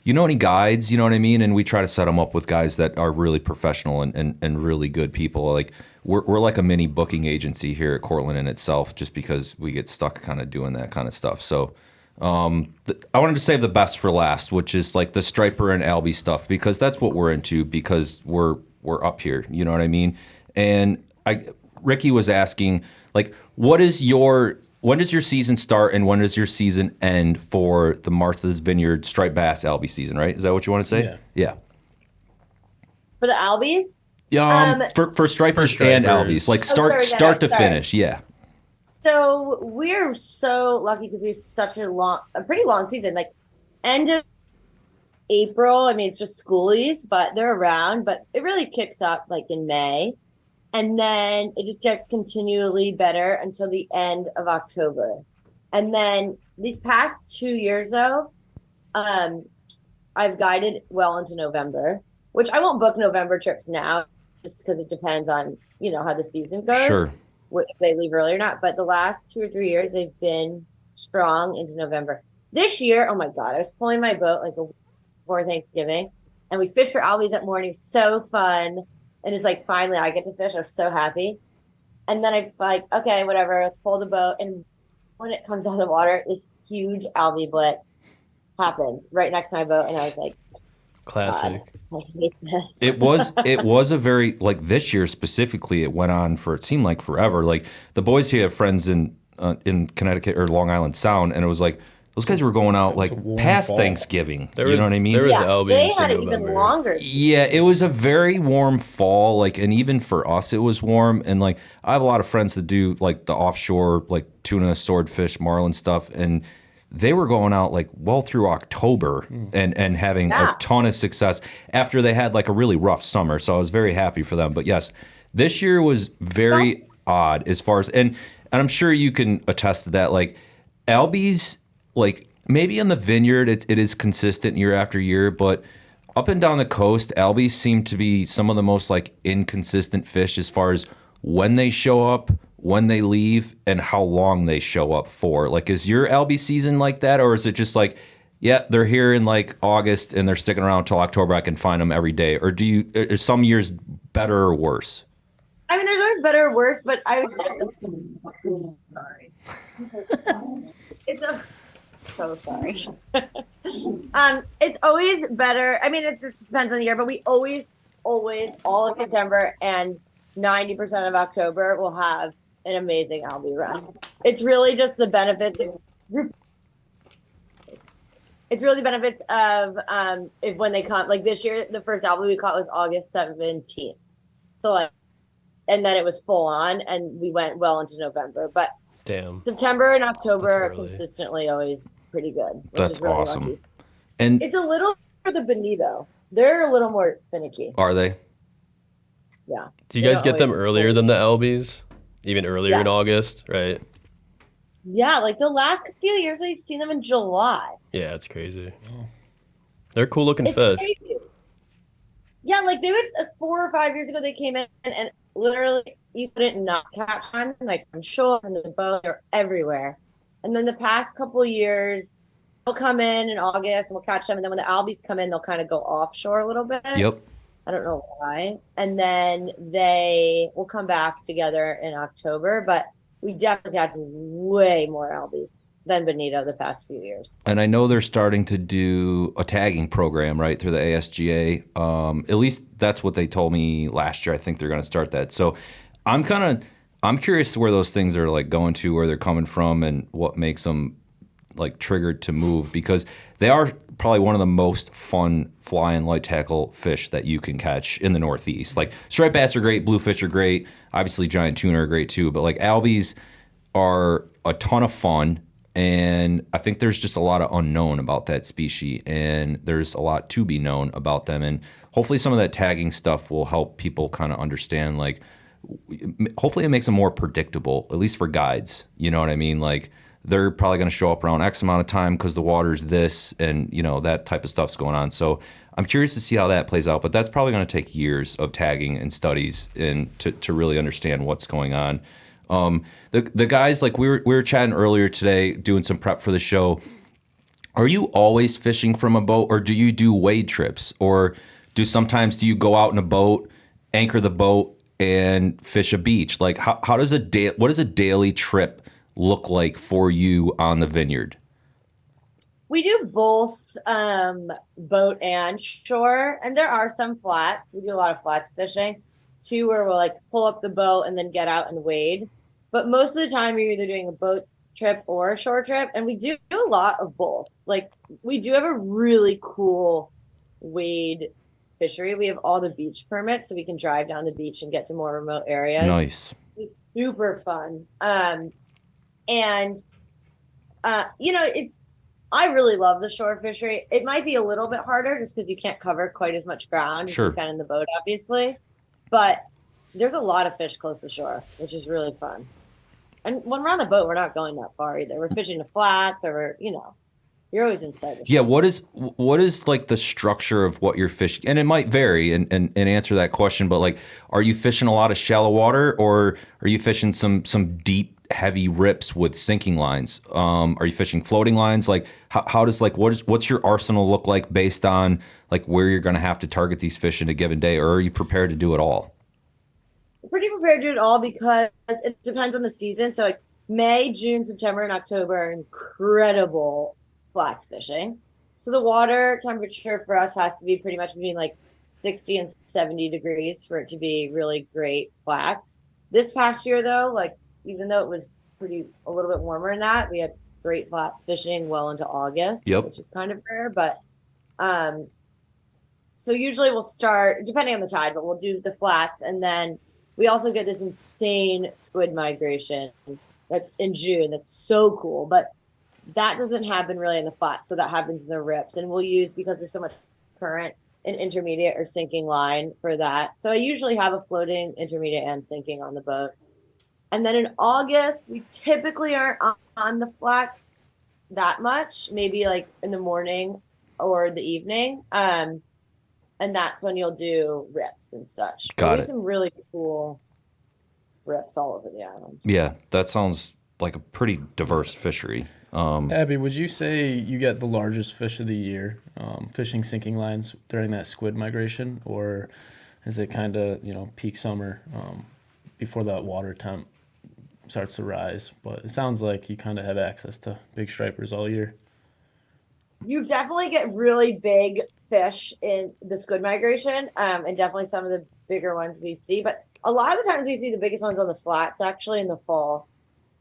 You know any guides? You know what I mean? And we try to set them up with guys that are really professional and really good people. Like we're like a mini booking agency here at Cortland in itself, just because we get stuck kind of doing that kind of stuff. So I wanted to save the best for last, which is like the striper and Alby stuff, because that's what we're into, because we're up here. You know what I mean? And Ricky was asking, like, when does your season start and when does your season end for the Martha's Vineyard striped bass Alby season, right? Is that what you want to say? Yeah. For the Albies? Yeah. For stripers and Albies, like start to finish. Yeah. So we're so lucky because we have such a pretty long season. Like end of April, I mean, it's just schoolies, but they're around. But it really kicks up like in May. And then it just gets continually better until the end of October. And then these past 2 years, though, I've guided well into November, which I won't book November trips now just because it depends on, how the season goes. Sure. If they leave early or not. But the last 2 or 3 years, they've been strong into November. This year, oh my God, I was pulling my boat like before Thanksgiving, and we fished for Albies that morning. So fun. And it's like, finally, I get to fish. I was so happy. And then I'm like, okay, whatever, let's pull the boat. And when it comes out of the water, this huge Alby blitz happened right next to my boat. And I was like, classic. God, I hate this. It was a very, like this year specifically, it went on for, it seemed like forever. Like the boys here have friends in Connecticut or Long Island Sound, and it was like, those guys were going out like past fall. Thanksgiving. You know what I mean? There was Yeah, Albies they in had it November. even longer. Yeah, it was a very warm fall, like, and even for us, it was warm. And like, I have a lot of friends that do like the offshore, like tuna, swordfish, marlin stuff, and they were going out like well through October and having a ton of success after they had like a really rough summer. So I was very happy for them. But yes, this year was very odd as far as, and I'm sure you can attest to that. Like Albies, like maybe in the Vineyard, it is consistent year after year, but up and down the coast, Albies seem to be some of the most like inconsistent fish as far as when they show up, when they leave, and how long they show up for. Like, is your Alby season like that, or is it just like, yeah, they're here in like August and they're sticking around until October, I can find them every day? Or are some years better or worse? I mean, there's always better or worse, but I would say, sorry. So sorry. It's always better. I mean, it just depends on the year, but we always, all of September and 90% of October will have an amazing Alby run. It's really just the benefits. It's really the benefits of if when they come, like this year, the first Alby we caught was August 17th. So like, and then it was full on, and we went well into November. But Damn. September and October are That's early. consistently always pretty good. Which That's is really awesome. lucky. And It's a little for the bonito. They're a little more finicky. Are they? Yeah. Do you guys They're get them always earlier full. than the Albies? Even earlier in Yes. August, right? Yeah, like the last few years we've seen them in July. Yeah, it's crazy. They're cool looking It's fish. crazy. Yeah, like they would 4 or 5 years ago they came in and literally you couldn't not catch one. Like I'm sure from the boat, they're everywhere. And then the past couple years, they'll come in August and we'll catch them. And then when the Albies come in, they'll kind of go offshore a little bit. Yep. I don't know why. And then they will come back together in October. But we definitely catch way more Albies than bonito the past few years. And I know they're starting to do a tagging program, right, through the ASGA. At least that's what they told me last year. I think they're going to start that. So I'm curious to where those things are like going to, where they're coming from, and what makes them like triggered to move, because they are probably one of the most fun flying light tackle fish that you can catch in the Northeast. Like striped bass are great, bluefish are great, obviously giant tuna are great too, but like Albies are a ton of fun. And I think there's just a lot of unknown about that species, and there's a lot to be known about them. And hopefully some of that tagging stuff will help people kind of understand, like, hopefully it makes them more predictable, at least for guides. You know what I mean? Like, they're probably going to show up around X amount of time because the water's this, and, you know, that type of stuff's going on. So I'm curious to see how that plays out, but that's probably going to take years of tagging and studies and to really understand what's going on. The guys, like we were chatting earlier today, doing some prep for the show. Are you always fishing from a boat, or do you do wade trips, or do you go out in a boat, anchor the boat, and fish a beach? Like how does what does a daily trip look like for you on the Vineyard? We do both boat and shore, and there are some flats. We do a lot of flats fishing too, where we'll like pull up the boat and then get out and wade. But most of the time, you're either doing a boat trip or a shore trip, and we do a lot of both. Like we do have a really cool wade fishery. We have all the beach permits, so we can drive down the beach and get to more remote areas. Nice. It's super fun. You know, I really love the shore fishery. It might be a little bit harder just because you can't cover quite as much ground as Sure. you can in the boat, obviously. But there's a lot of fish close to shore, which is really fun. And when we're on the boat, we're not going that far either. We're fishing the flats, or you're always inside the shore. Yeah, what is like the structure of what you're fishing? And it might vary and answer that question, but like, are you fishing a lot of shallow water, or are you fishing some deep, heavy rips with sinking lines? Are you fishing floating lines? Like how does what's your arsenal look like based on like where you're going to have to target these fish in a given day, or are you prepared to do it all? Pretty prepared to do it all because it depends on the season. So like May, June, September, and October are incredible flats fishing. So the water temperature for us has to be pretty much between like 60 and 70 degrees for it to be really great flats. This past year though, like even though it was a little bit warmer than that, we had great flats fishing well into August, Yep. which is kind of rare. But so usually we'll start, depending on the tide, but we'll do the flats, and then we also get this insane squid migration that's in June. That's so cool. But that doesn't happen really in the flats. So that happens in the rips. And we'll use, because there's so much current, an intermediate or sinking line for that. So I usually have a floating, intermediate, and sinking on the boat. And then in August, we typically aren't on the flats that much, maybe like in the morning or the evening. And that's when you'll do rips and such. Got we it. Some really cool rips all over the island. Yeah, that sounds like a pretty diverse fishery. Abbie, would you say you get the largest fish of the year fishing sinking lines during that squid migration, or is it kind of peak summer before that water temp starts to rise? But it sounds like you kind of have access to big stripers all year. You definitely get really big fish in the squid migration, and definitely some of the bigger ones we see. But a lot of the times we see the biggest ones on the flats actually in the fall.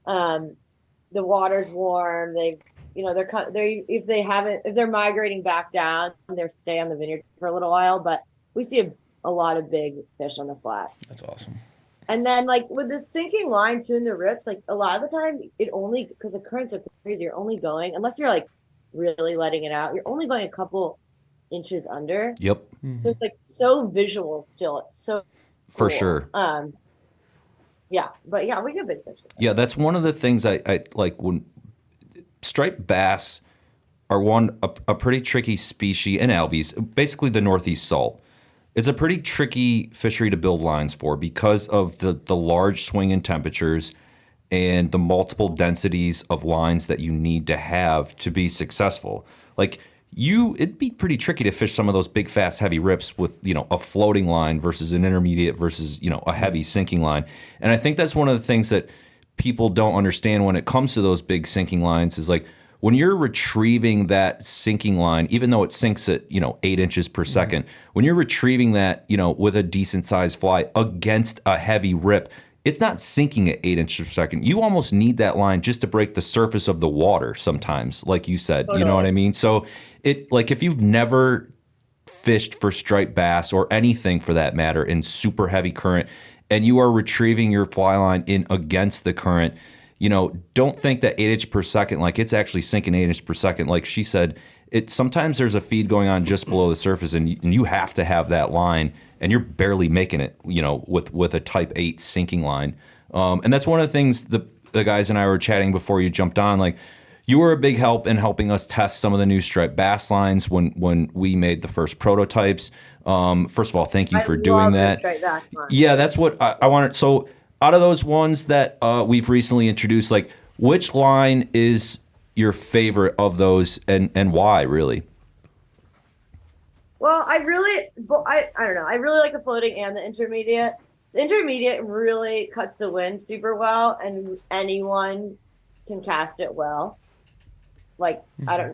The water's warm. If they're migrating back down, they'll stay on the Vineyard for a little while. But we see a lot of big fish on the flats. That's awesome. And then like with the sinking line too in the rips, like a lot of the time because the currents are crazy, you're only going, unless you're like really letting it out, you're only going a couple inches under. Yep. So it's like so visual still. It's so For cool. sure. Yeah, but yeah, we get big fish. Yeah, that's one of the things I like when striped bass are a pretty tricky species in Albies, basically the Northeast salt. It's a pretty tricky fishery to build lines for because of the large swing in temperatures and the multiple densities of lines that you need to have to be successful. Like it'd be pretty tricky to fish some of those big, fast, heavy rips with, a floating line versus an intermediate versus, a heavy sinking line. And I think that's one of the things that people don't understand when it comes to those big sinking lines is like when you're retrieving that sinking line, even though it sinks at, 8 inches per second, when you're retrieving that, with a decent sized fly against a heavy rip, it's not sinking at 8 inches per second. You almost need that line just to break the surface of the water sometimes, like you said. You know what I mean? So if you've never fished for striped bass or anything for that matter in super heavy current and you are retrieving your fly line in against the current, don't think that 8 inches per second, like it's actually sinking 8 inches per second. Like she said, sometimes there's a feed going on just below the surface and you have to have that line and you're barely making it, with a type 8 sinking line. And that's one of the things the guys and I were chatting before you jumped on. Like, you were a big help in helping us test some of the new striped bass lines when we made the first prototypes. First of all, thank you for doing that. Yeah, that's what I wanted. So out of those ones that we've recently introduced, like which line is your favorite of those and why, really? Well, I don't know. I really like the floating and the intermediate. The intermediate really cuts the wind super well, and anyone can cast it well. Like,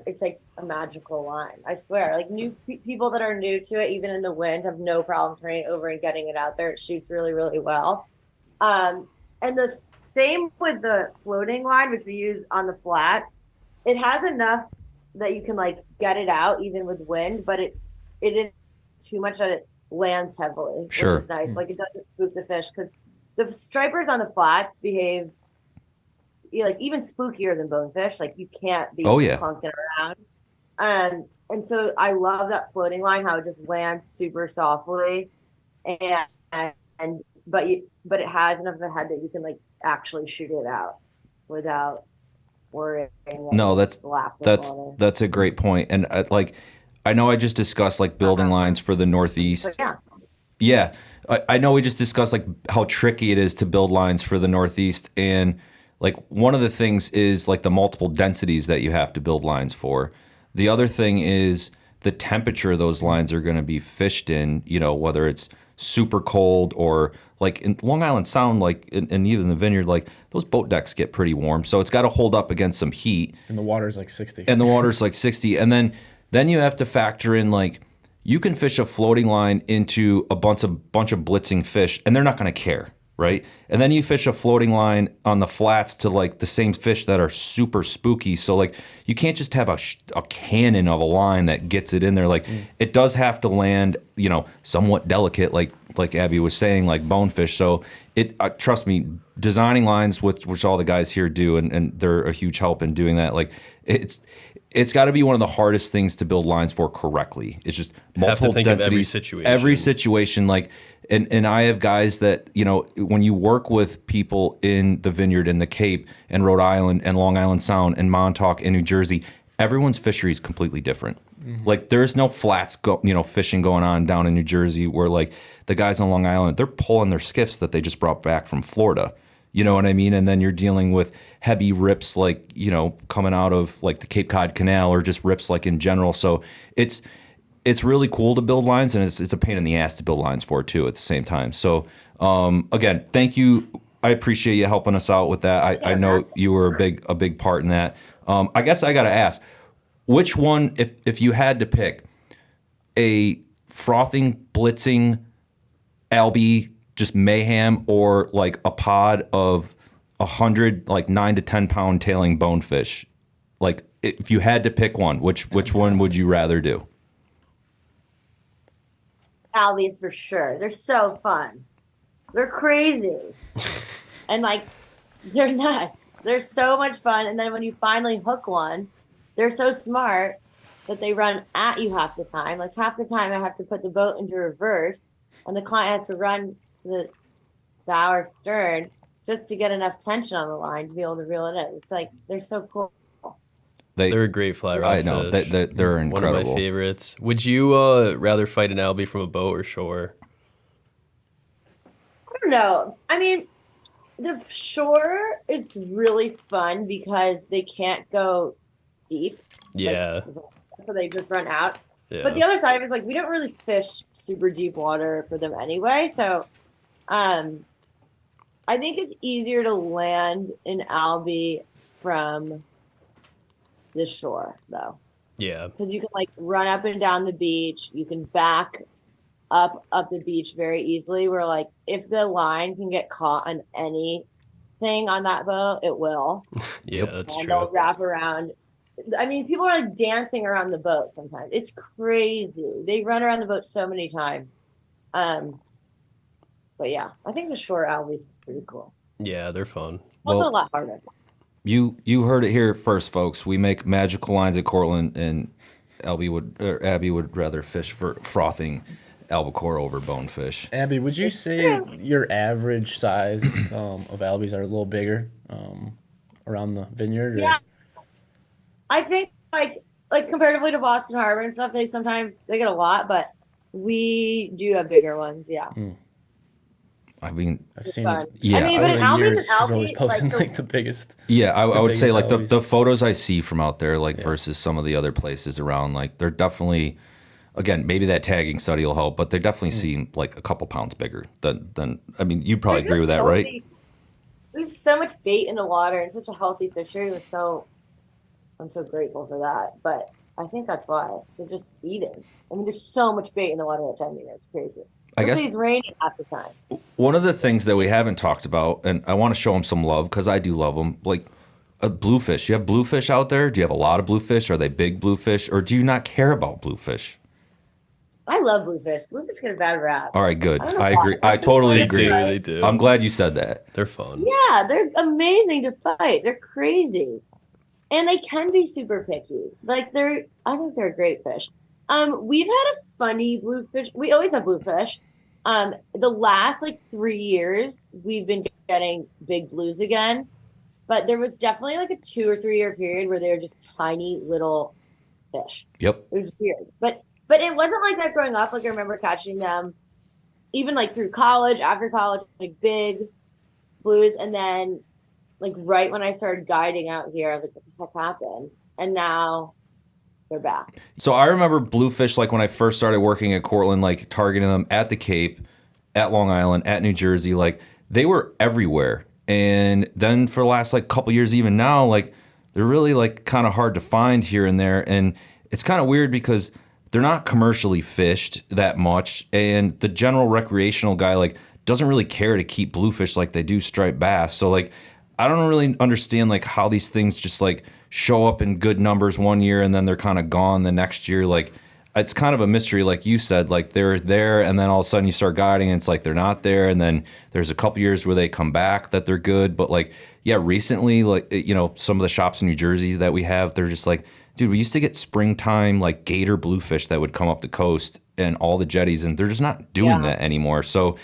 it's like a magical line. I swear. Like, new people that are new to it, even in the wind, have no problem turning it over and getting it out there. It shoots really, really well. And the same with the floating line, which we use on the flats. It has enough that you can like get it out even with wind, but it is too much that it lands heavily, Sure. which is nice. Like, it doesn't spook the fish because the stripers on the flats behave like even spookier than bonefish. Like, you can't be clunking around. And so I love that floating line, how it just lands super softly, but it has enough of a head that you can like actually shoot it out without worrying. No, that's a great point. And I know I just discussed like building lines for the Northeast. Yeah. I know we just discussed like how tricky it is to build lines for the Northeast, and like one of the things is like the multiple densities that you have to build lines for. The other thing is the temperature those lines are going to be fished in, whether it's super cold or like in Long Island Sound, like and even the Vineyard, like those boat decks get pretty warm. So it's got to hold up against some heat. And the water's like 60. And then you have to factor in like you can fish a floating line into a bunch of blitzing fish and they're not going to care. Right. And then you fish a floating line on the flats to like the same fish that are super spooky. So like you can't just have a cannon of a line that gets it in there. Like it does have to land, somewhat delicate, like Abbie was saying, like bonefish. So trust me, designing lines, which all the guys here do, and they're a huge help in doing that. Like it's got to be one of the hardest things to build lines for correctly. It's just multiple densities, every situation. Like, and I have guys that, when you work with people in the Vineyard and the Cape and Rhode Island and Long Island Sound and Montauk and New Jersey, everyone's fishery is completely different. Like there's no flats, fishing going on down in New Jersey where like the guys on Long Island, they're pulling their skiffs that they just brought back from Florida. You know what I mean? And then you're dealing with heavy rips like, coming out of like the Cape Cod Canal or just rips like in general. So it's really cool to build lines, and it's a pain in the ass to build lines for too at the same time. So again, thank you. I appreciate you helping us out with that. I know you were a big part in that. I guess I got to ask, which one, if you had to pick a frothing, blitzing, Alby, just mayhem, or like a pod of 100, like 9 to 10 pound tailing bonefish, like if you had to pick one, which one would you rather do? Albies for sure. They're so fun. They're crazy. And like, they're nuts. They're so much fun. And then when you finally hook one, they're so smart. that they run at you half the time. Like half the time I have to put the boat into reverse and the client has to run the bow or stern just to get enough tension on the line to be able to reel it in. It's like, they're so cool. They're a great fly rod I know. fish. They're incredible. One of my favorites. Would you rather fight an Albie from a boat or shore? I don't know. I mean, the shore is really fun because they can't go deep. Yeah. So they just run out. Yeah. But the other side of it is like we don't really fish super deep water for them anyway. So I think it's easier to land an Albie from the shore though. Yeah. Because you can like run up and down the beach. You can back up the beach very easily. Where like if the line can get caught on anything on that boat, it will. Yeah, that's and true. they'll wrap around. I mean, people are like dancing around the boat sometimes. It's crazy. They run around the boat so many times. But yeah, I think the shore Albie's pretty cool. Yeah, they're fun. Also Well, a lot harder. You heard it here first, folks. We make magical lines at Cortland, and Abbie would rather fish for frothing albacore over bonefish. Abby, would you say your average size of albies are a little bigger around the vineyard? Or? Yeah, I think like comparatively to Boston Harbor and stuff, they get a lot, but we do have bigger ones. Yeah. I mean, I've seen Fun. it. Yeah, I mean, Over but an the Albie years, is an she's always Albie. posting Like, like the biggest. yeah, I would say like biggest the Albies. photos I see from out there, like versus some of the other places around, like they're definitely, again, maybe that tagging study will help, but they definitely seem like a couple pounds bigger than. I mean, you probably they're agree with just that, so right? big. We have so much bait in the water and such a healthy fishery. I'm so grateful for that. But I think that's why they're just eating. I mean, there's so much bait in the water at 10 meters. It's crazy. I guess it's raining half the time. one of the things that we haven't talked about, and I want to show them some love because I do love them, like a bluefish. You have bluefish out there? Do you have a lot of bluefish? Are they big bluefish? Or do you not care about bluefish? I love bluefish. Bluefish get a bad rap. All right, good. I don't know I why. agree. I totally They agree. do. They do. I'm glad you said that. They're fun. Yeah, they're amazing to fight. They're crazy. And they can be super picky. Like I think they're a great fish. We've had a funny bluefish. We always have bluefish. The last like 3 years we've been getting big blues again. But there was definitely like a 2 or 3 year period where they were just tiny little fish. Yep. It was weird. But it wasn't like that growing up. Like I remember catching them even like through college, after college, like big blues, and then like right when I started guiding out here, I was like, what the heck happened? And now they're back. So I remember bluefish, like when I first started working at Cortland, like targeting them at the Cape, at Long Island, at New Jersey, like they were everywhere. And then for the last like couple years, even now, like they're really like kind of hard to find here and there. And it's kind of weird because they're not commercially fished that much. And the general recreational guy like doesn't really care to keep bluefish like they do striped bass. So like I don't really understand like how these things just like show up in good numbers one year and then they're kind of gone the next year. Like it's kind of a mystery, like you said, like they're there and then all of a sudden you start guiding and it's like they're not there. And then there's a couple years where they come back that they're good. But like, yeah, recently, like, you know, some of the shops in New Jersey that we have, they're just like, dude, we used to get springtime like gator bluefish that would come up the coast and all the jetties, and they're just not doing that anymore. So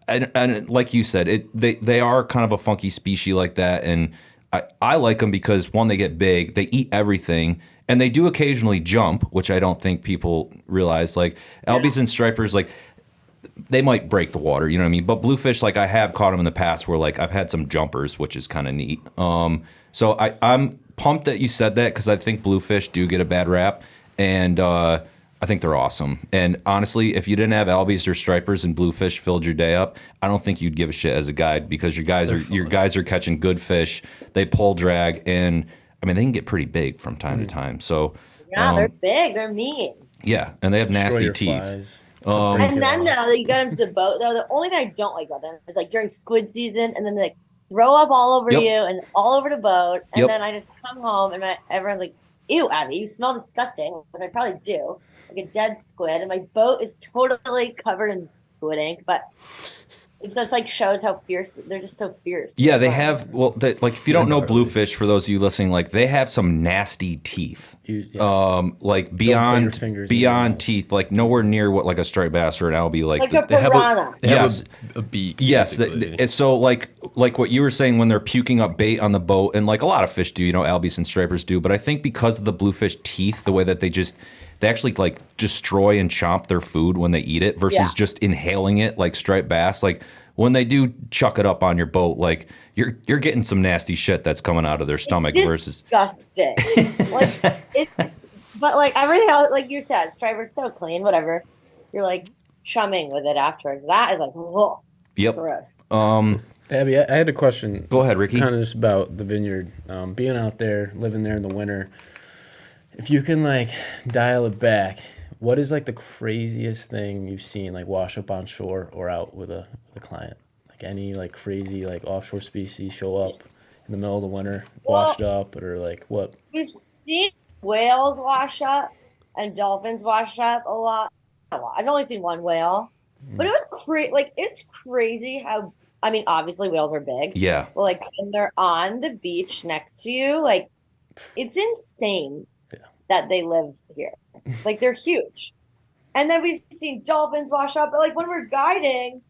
and like you said, they are kind of a funky species like that, and I like them because one, they get big, they eat everything, and they do occasionally jump, which I don't think people realize. Like albies and stripers, like they might break the water, you know what I mean? But bluefish, like I have caught them in the past where like I've had some jumpers, which is kind of neat. So I'm pumped that you said that because I think bluefish do get a bad rap, and I think they're awesome. And honestly, if you didn't have albies or stripers and bluefish filled your day up, I don't think you'd give a shit as a guide because your guys are catching good fish. They pull drag, and I mean they can get pretty big from time to time. So Yeah, they're big. They're mean. yeah, and they have nasty your teeth. flies. And then though, you get them to the boat. Though the only thing I don't like about them is like during squid season, and then they like throw up all over you and all over the boat, and then I just come home and everyone's like, "Ew, Abbie, you smell disgusting," which I probably do, like a dead squid, and my boat is totally covered in squid ink. But It just like shows how fierce they're just so fierce. Yeah, they have. Well, like if you don't know gnarly. Bluefish, for those of you listening, like they have some nasty teeth. Like beyond fingers in your mouth. teeth, like nowhere near what like a striped bass or an albie like. Like a they have piranha. They have Yes. a beak. Yes, basically. and so like what you were saying when they're puking up bait on the boat, and like a lot of fish do, albies and stripers do, but I think because of the bluefish teeth, the way that they actually like destroy and chomp their food when they eat it versus just inhaling it like striped bass. Like when they do chuck it up on your boat, like you're getting some nasty shit that's coming out of their stomach versus disgusting. Like it's, but like everything else, like you said, striper's so clean, whatever. You're like chumming with it afterwards. That is like, whoa, yep. gross. Abby, I had a question. Go ahead, Ricky. Kind of just about the Vineyard, being out there, living there in the winter. If you can like dial it back, what is like the craziest thing you've seen like wash up on shore or out with a client? Like any like crazy like offshore species show up in the middle of the winter, washed up, or like what? We've seen whales wash up and dolphins wash up a lot. I've only seen one whale, but it was like it's crazy how. I mean, obviously whales are big. Yeah. But like when they're on the beach next to you, like it's insane that they live here. Like they're huge. And then we've seen dolphins wash up. But like when we're guiding,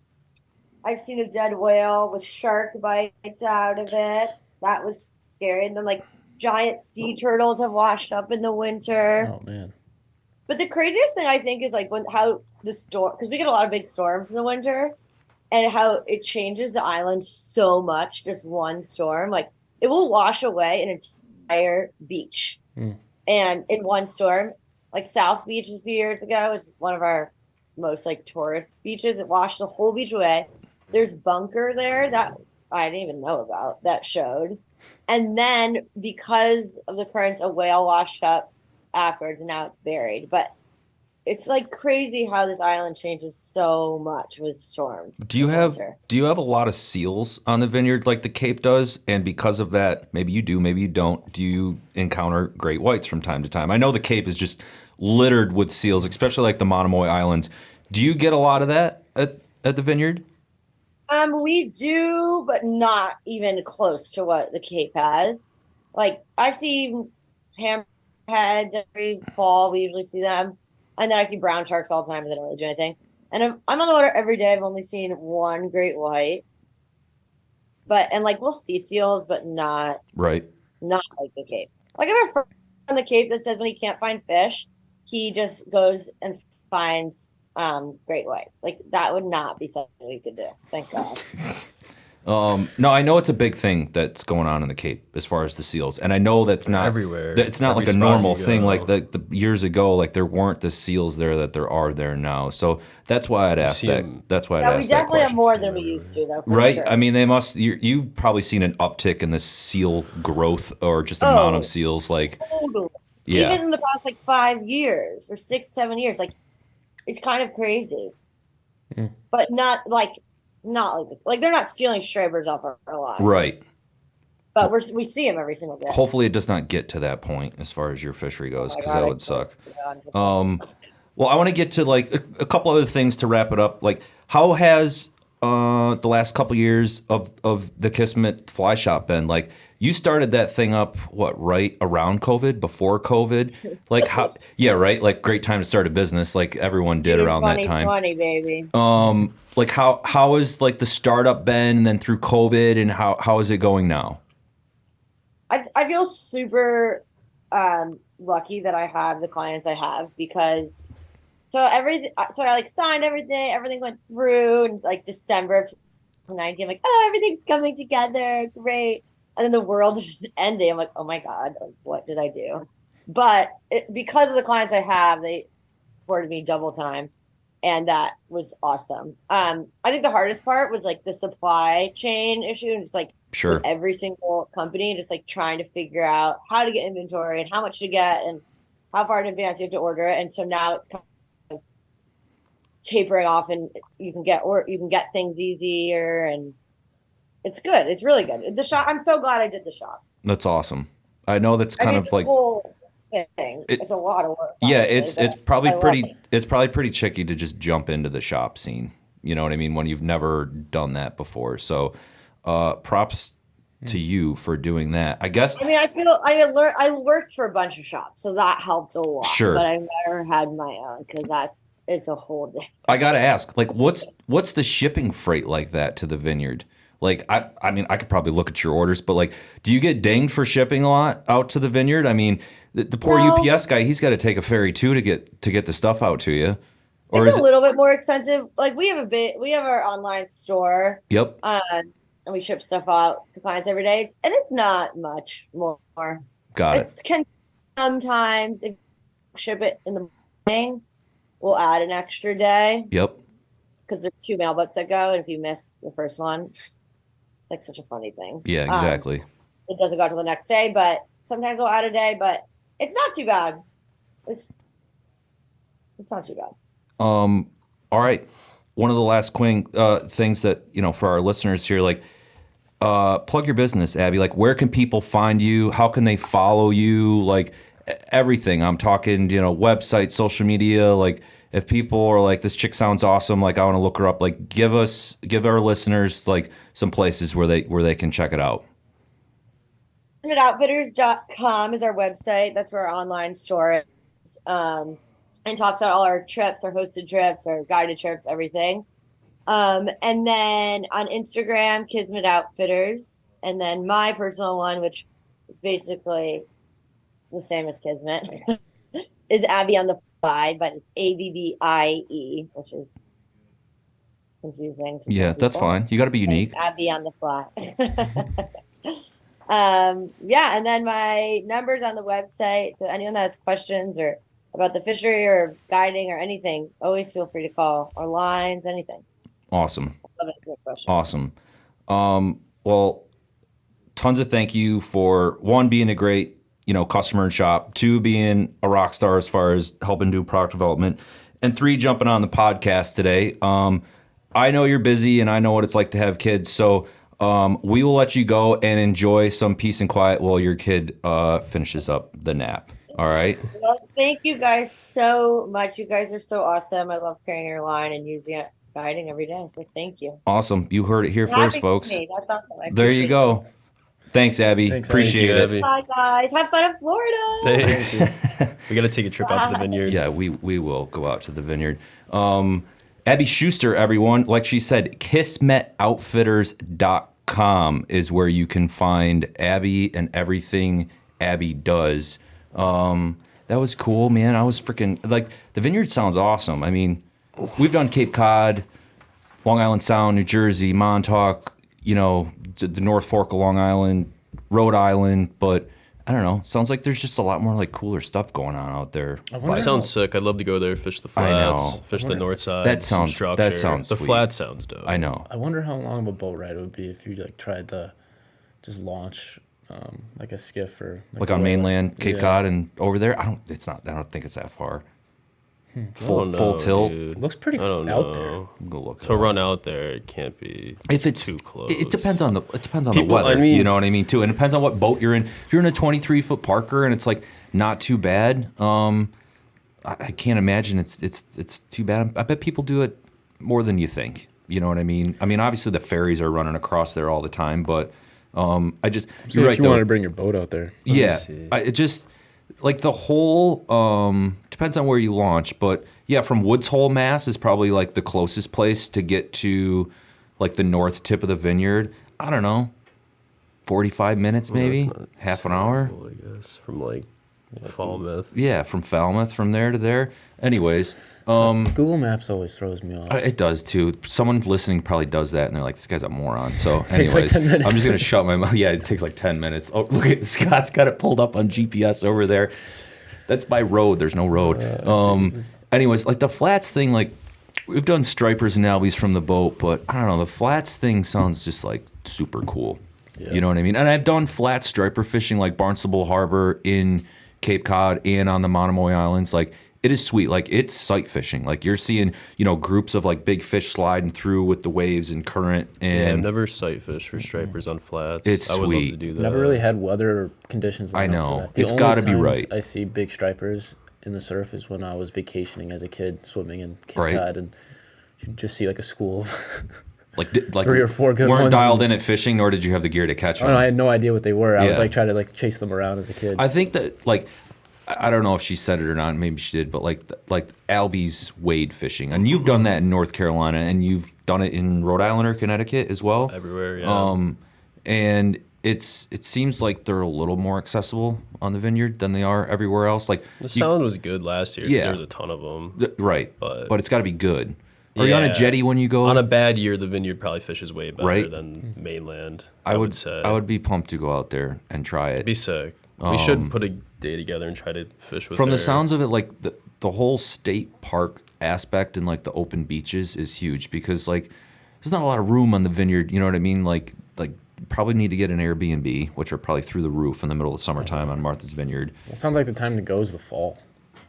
I've seen a dead whale with shark bites out of it. That was scary. And then like giant sea turtles have washed up in the winter. Oh man. But the craziest thing I think is like how the storm, because we get a lot of big storms in the winter, and how it changes the island so much. Just one storm, like it will wash away an entire beach. And in one storm, like South Beach a few years ago was one of our most like tourist beaches. It washed the whole beach away. There's bunker there that I didn't even know about that showed. And then because of the currents, a whale washed up afterwards, and now it's buried. But it's like crazy how this island changes so much with storms. Do you have a lot of seals on the Vineyard like the Cape does? And because of that, maybe you do, maybe you don't. Do you encounter great whites from time to time? I know the Cape is just littered with seals, especially like the Monomoy Islands. Do you get a lot of that at the Vineyard? We do, but not even close to what the Cape has. Like I've seen hammerheads every fall. We usually see them. And then I see brown sharks all the time, and they don't really do anything. And I'm on the water every day. I've only seen one great white. And like we'll see seals, but not like the Cape. Like I have a friend on the Cape that says when he can't find fish, he just goes and finds great white. Like that would not be something we could do. Thank God. No, I know it's a big thing that's going on in the Cape as far as the seals, and I know that's not everywhere. It's not Every like a spot normal you thing. go. Like the years ago, like there weren't the seals there that there are there now. So that's why I'd ask see that. 'em- That's why I'd Yeah, we ask that definitely have question. more than we used to, though. for Right? sure. I mean, they must. You've probably seen an uptick in the seal growth or just amount of seals. Like, Totally. yeah, Even in the past like 5 years or 6-7 years, like it's kind of crazy. But not like they're not stealing stripers off our lines. right. But we see them every single day. Hopefully, it does not get to that point as far as your fishery goes, Oh my because God, that I would suck. God. Well, I want to get to like a couple other things to wrap it up. Like, how has the last couple years of the Kismet Fly Shop been? Like, you started that thing up right around COVID, before COVID? Like how? Yeah, right. Like great time to start a business, like everyone did around that time. 2020, baby. Like how has like the startup been, and then through COVID, and how is it going now? I feel super lucky that I have the clients I have, because so I like signed everything went through, and like December of 2019, I'm like, oh, everything's coming together, great. And then the world is just ending. I'm like, oh my God, like, what did I do? But because of the clients I have, they afforded me double time, and that was awesome. I think the hardest part was like the supply chain issue, and just like Sure. with every single company, just like trying to figure out how to get inventory and how much to get and how far in advance you have to order it. And so now it's kind of tapering off, and you can get things easier, and it's good. It's really good. The shop. I'm so glad I did the shop. That's awesome. I know that's kind of the like whole thing. It's a lot of work. yeah, honestly, it's but probably I love pretty it. it's probably pretty tricky to just jump into the shop scene. You know what I mean? When you've never done that before. So props to you for doing that. I guess. I mean, I worked for a bunch of shops, so that helped a lot. Sure. But I've never had my own because it's a whole different. I gotta ask, like, what's the shipping freight like that to the Vineyard? Like, I mean, I could probably look at your orders, but like, do you get dinged for shipping a lot out to the Vineyard? I mean, the poor UPS guy, he's got to take a ferry too to get the stuff out to you. Or It's a little bit more expensive. Like we have our online store. Yep. And we ship stuff out to clients every day. It's not much more. Got it. Sometimes if you ship it in the morning, we'll add an extra day. Yep. Because there's 2 mail boats that go, and if you miss the first one, it's like such a funny thing. Yeah, exactly. It doesn't go till the next day, but sometimes we'll add a day, but it's not too bad. It's not too bad. All right. One of the last things that, for our listeners here, like, plug your business, Abbie. Like, where can people find you? How can they follow you? Like, everything. I'm talking, website, social media. Like, if people are like, this chick sounds awesome, like, I want to look her up. Like, give our listeners like some places where they can check it out. KismetOutfitters.com is our website. That's where our online store is. And talks about all our trips, our hosted trips, our guided trips, everything. And then on Instagram, Kismet Outfitters. And then my personal one, which is basically the same as Kismet, is Abbie on the Fly, but it's ABBIE, which is confusing to some that's people. fine. You got to be unique. Abbie on the Fly. And then my number's on the website. So anyone that has questions or about the fishery or guiding or anything, always feel free to call, or lines, anything. Awesome. Love it. Good question. Awesome. Well, tons of thank you for, 1, being a great, customer and shop, 2, being a rock star as far as helping do product development, and 3, jumping on the podcast today. I know you're busy and I know what it's like to have kids. So we will let you go and enjoy some peace and quiet while your kid finishes up the nap. All right. Well, thank you guys so much. You guys are so awesome. I love carrying your line and using it, guiding every day. So thank you. Awesome. You heard it here Happy first, folks. That's awesome. There you go. Thanks, Abbie. Appreciate it. Abbie. Bye, guys. Have fun in Florida. Thanks. We got to take a trip out to the Vineyard. Yeah, we will go out to the Vineyard. Abbie Schuster, everyone. Like she said, KismetOutfitters.com is where you can find Abbie and everything Abbie does. That was cool, man. I was freaking, like, the Vineyard sounds awesome. I mean, we've done Cape Cod, Long Island Sound, New Jersey, Montauk, the North Fork of Long Island, Rhode Island, but I don't know. Sounds like there's just a lot more like cooler stuff going on out there. Sounds sick. I'd love to go there, fish the flats, fish the north side. That sounds the sweet. flat sounds dope. I know. I wonder how long of a boat ride it would be if you like tried to just launch like a skiff or like on mainland Cape Cod and over there. I don't think it's that far. Full tilt. It looks pretty out there. Go look. To run out there, it can't be if it's too close. It depends on the People, weather. I mean, you know what I mean too, and it depends on what boat you're in. If you're in a 23-foot Parker and it's like not too bad, I can't imagine it's too bad. I bet people do it more than you think. You know what I mean? I mean, obviously the ferries are running across there all the time, but you're right. If you wanted to bring your boat out there, it just like the whole depends on where you launch, but yeah, from Woods Hole, Mass is probably like the closest place to get to like the north tip of the Vineyard. I don't know, 45 minutes maybe, half an hour. I guess from like Falmouth. Yeah, from Falmouth, from there to there. Anyways, Google Maps always throws me off. it does too. Someone listening probably does that, and they're like, "This guy's a moron." So, Takes like anyways, 10 minutes. I'm just gonna shut my mouth. Yeah, it takes like 10 minutes. Oh, look at Scott's got it pulled up on GPS over there. That's by road. There's no road. Anyways, like the flats thing, like we've done stripers and albies from the boat, but I don't know. The flats thing sounds just like super cool. Yeah. You know what I mean? And I've done flat striper fishing like Barnstable Harbor in Cape Cod and on the Monomoy Islands. Like it is sweet. Like it's sight fishing. Like you're seeing, groups of like big fish sliding through with the waves and current. And I've never sight fished for stripers on flats. It's I would sweet. love to do that. Never really had weather conditions. I enough know. for that. The It's only gotta be times right. I see big stripers in the surf is when I was vacationing as a kid, swimming in Cape Right. Cod, and you just see like a school of Like 3 or 4 good weren't ones. dialed in at fishing, nor did you have the gear to catch them. Oh, no, I had no idea what they were. I Yeah. would like try to like chase them around as a kid. I think that like I don't know if she said it or not. Maybe she did, but like Albies wade fishing, and you've done that in North Carolina, and you've done it in Rhode Island or Connecticut as well. Everywhere, yeah. And it seems like they're a little more accessible on the Vineyard than they are everywhere else. Like The sound was good last year because Yeah. there was a ton of them. right, But- it's got to be good. Are you on a Yeah. jetty when you go? On a bad year, the Vineyard probably fishes way better Right. than mainland. I would say. I would be pumped to go out there and try it. be sick. We should put a day together and try to fish with From the her. sounds of it, like the whole state park aspect and like the open beaches is huge because like there's not a lot of room on the Vineyard. You know what I mean? Like you probably need to get an Airbnb, which are probably through the roof in the middle of summertime on Martha's Vineyard, It sounds like the time to go is the fall,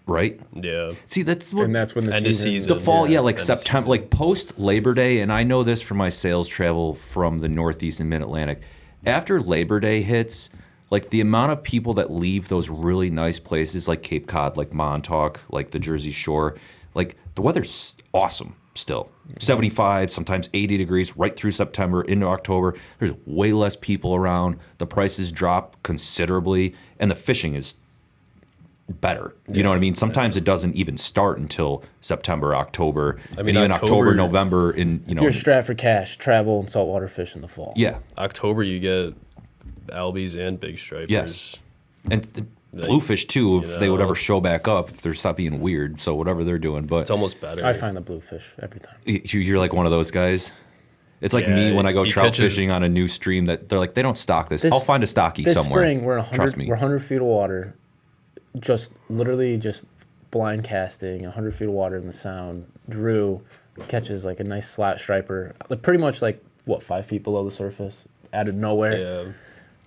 right? Yeah. See, that's what and that's when the End of season. season. the fall, yeah, Yeah, like end of September, season. like post Labor Day, and I know this from my sales travel from the Northeast and Mid Atlantic. After Labor Day hits, like the amount of people that leave those really nice places like Cape Cod, like Montauk, like the Jersey Shore, like the weather's awesome still. 75, sometimes 80 degrees right through September into October. There's way less people around. The prices drop considerably, and the fishing is better. You know what I mean? Sometimes it doesn't even start until September, October, I mean, and even October, October- November. In If you're strapped for cash, travel and saltwater fish in the fall. yeah, October, you get Albies and big stripers. yes, and the Bluefish too. If they would ever show back up, if they're stop being weird, so whatever they're doing. But It's almost better. I find the bluefish every time. you're like one of those guys. It's like Yeah, me when I go he trout catches- fishing on a new stream that they're like they don't stock this. This- I'll find a stocky This somewhere. spring, we're Trust me. 100 feet of water, just literally just blind casting, 100 feet of water in the sound. Drew catches like a nice slot striper, like pretty much like what 5 feet below the surface, out of nowhere. Yeah.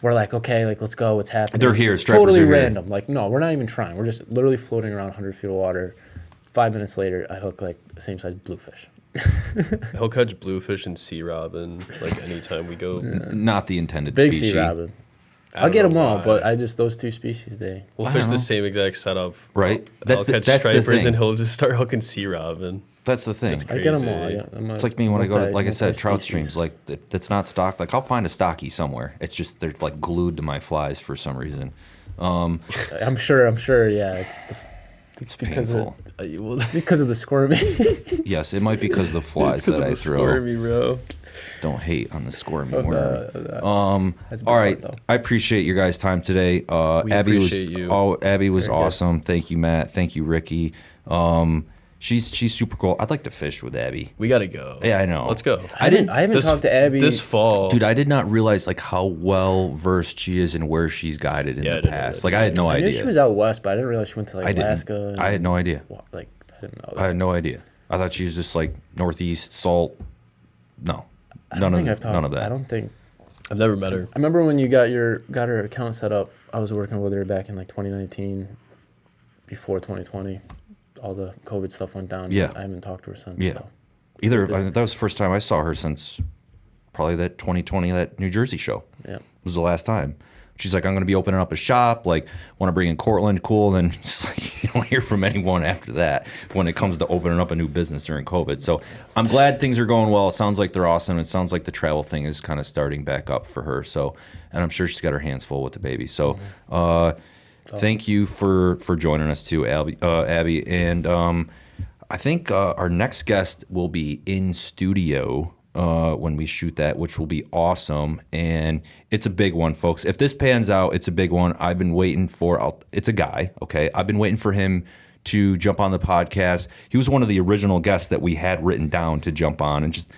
We're like, okay, like let's go. What's happening? They're here, stripers Totally are here. random. Like, no, we're not even trying. We're just literally floating around 100 feet of water. 5 minutes later, I hook like the same size bluefish. He'll catch bluefish and sea robin like anytime we go. Not the intended Big species. sea robin. I I'll don't get know them all, why. but I just those 2 species. We'll I fish don't know. the same exact setup. Right? I'll catch that's the stripers thing. and he'll just start hooking sea robin. That's the thing. I get them all. Crazy. It's like me when I go to, like I said, trout streams. Like that's not stocked. Like I'll find a stocky somewhere. It's just they're like glued to my flies for some reason. I'm sure. Yeah, it's because Painful. because of the squirming. Yes, it might be because of the flies that I throw. Squirmy, bro. Don't hate on the squirmy worm. That's a big All right, part, though. I appreciate your guys' time today. We Abby appreciate was you. Abby was Very good. awesome. Thank you, Matt. Thank you, Ricky. She's super cool. I'd like to fish with Abby. We gotta go. Yeah, I know. Let's go. I haven't talked to Abby. this fall. Dude, I did not realize like how well versed she is and where she's guided in Yeah, I the didn't past. really Like I had no I idea. knew she was out west, but I didn't realize she went to like I didn't. Alaska. I had no idea. Like I didn't know. I had no idea. I thought she was just like Northeast salt. No, none of that. I don't think. I've never met her. I remember when you got her account set up. I was working with her back in like 2019, before 2020. All the COVID stuff went down. Yeah. I haven't talked to her since. Yeah. So. Either I think that was the first time I saw her since probably that 2020 that New Jersey show. Yeah. Was the last time. She's like, I'm going to be opening up a shop. Like, want to bring in Cortland. Cool. And then just like, you don't hear from anyone after that when it comes to opening up a new business during COVID. So I'm glad things are going well. It sounds like they're awesome. It sounds like the travel thing is kind of starting back up for her. So, and I'm sure she's got her hands full with the baby. So, thank you for joining us too, Abby. And I think our next guest will be in studio when we shoot that, which will be awesome. And it's a big one, folks. If this pans out, it's a big one. I've been waiting for, it's a guy, okay? I've been waiting for him to jump on the podcast. He was one of the original guests that we had written down to jump on. And just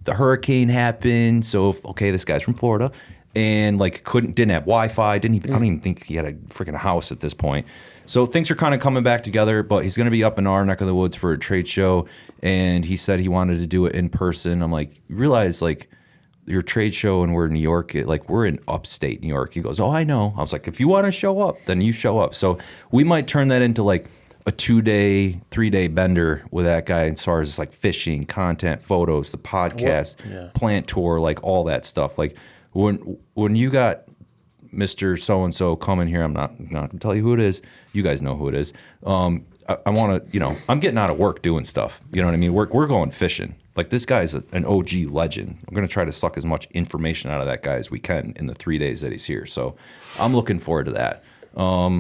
the hurricane happened. So, okay, this guy's from Florida. And like didn't have Wi-Fi, I don't even think he had a freaking house at this point. So things are kind of coming back together, but he's going to be up in our neck of the woods for a trade show, and he said he wanted to do it in person. I'm like, you realize like your trade show and we're in New York, like we're in upstate New York. He goes, oh, I know. I was like, if you want to show up, then you show up. So we might turn that into like a 2-day, 3-day bender with that guy as far as like fishing, content, photos, the podcast, plant tour, like all that stuff. Like when you got Mr. So-and-so coming here, I'm not going to tell you who it is. You guys know who it is. I want to, I'm getting out of work doing stuff. You know what I mean? We're going fishing. Like, this guy's an OG legend. I'm going to try to suck as much information out of that guy as we can in the 3 days that he's here. So I'm looking forward to that.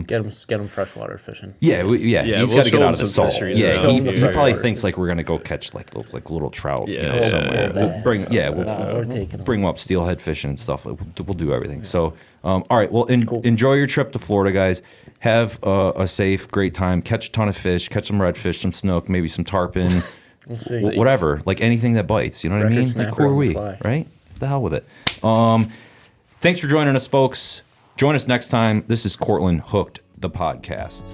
Get him freshwater fishing. Yeah, Yeah, he's we'll got to show get him out of the some salt. fisheries Yeah, around he here. probably thinks like we're gonna go catch like little trout, Yeah. somewhere. We'll bring, we're taking them. bring him up steelhead fishing and stuff. We'll do everything. So, all right. Well, enjoy your trip to Florida, guys. Have a safe, great time. Catch a ton of fish. Catch some redfish, some snook, maybe some tarpon. We'll see. Whatever, like anything that bites. You know what I Record mean? Like, snapper who are on the we, fly. right? The hell with it. Thanks for joining us, folks. Join us next time. This is Cortland Hooked, the podcast.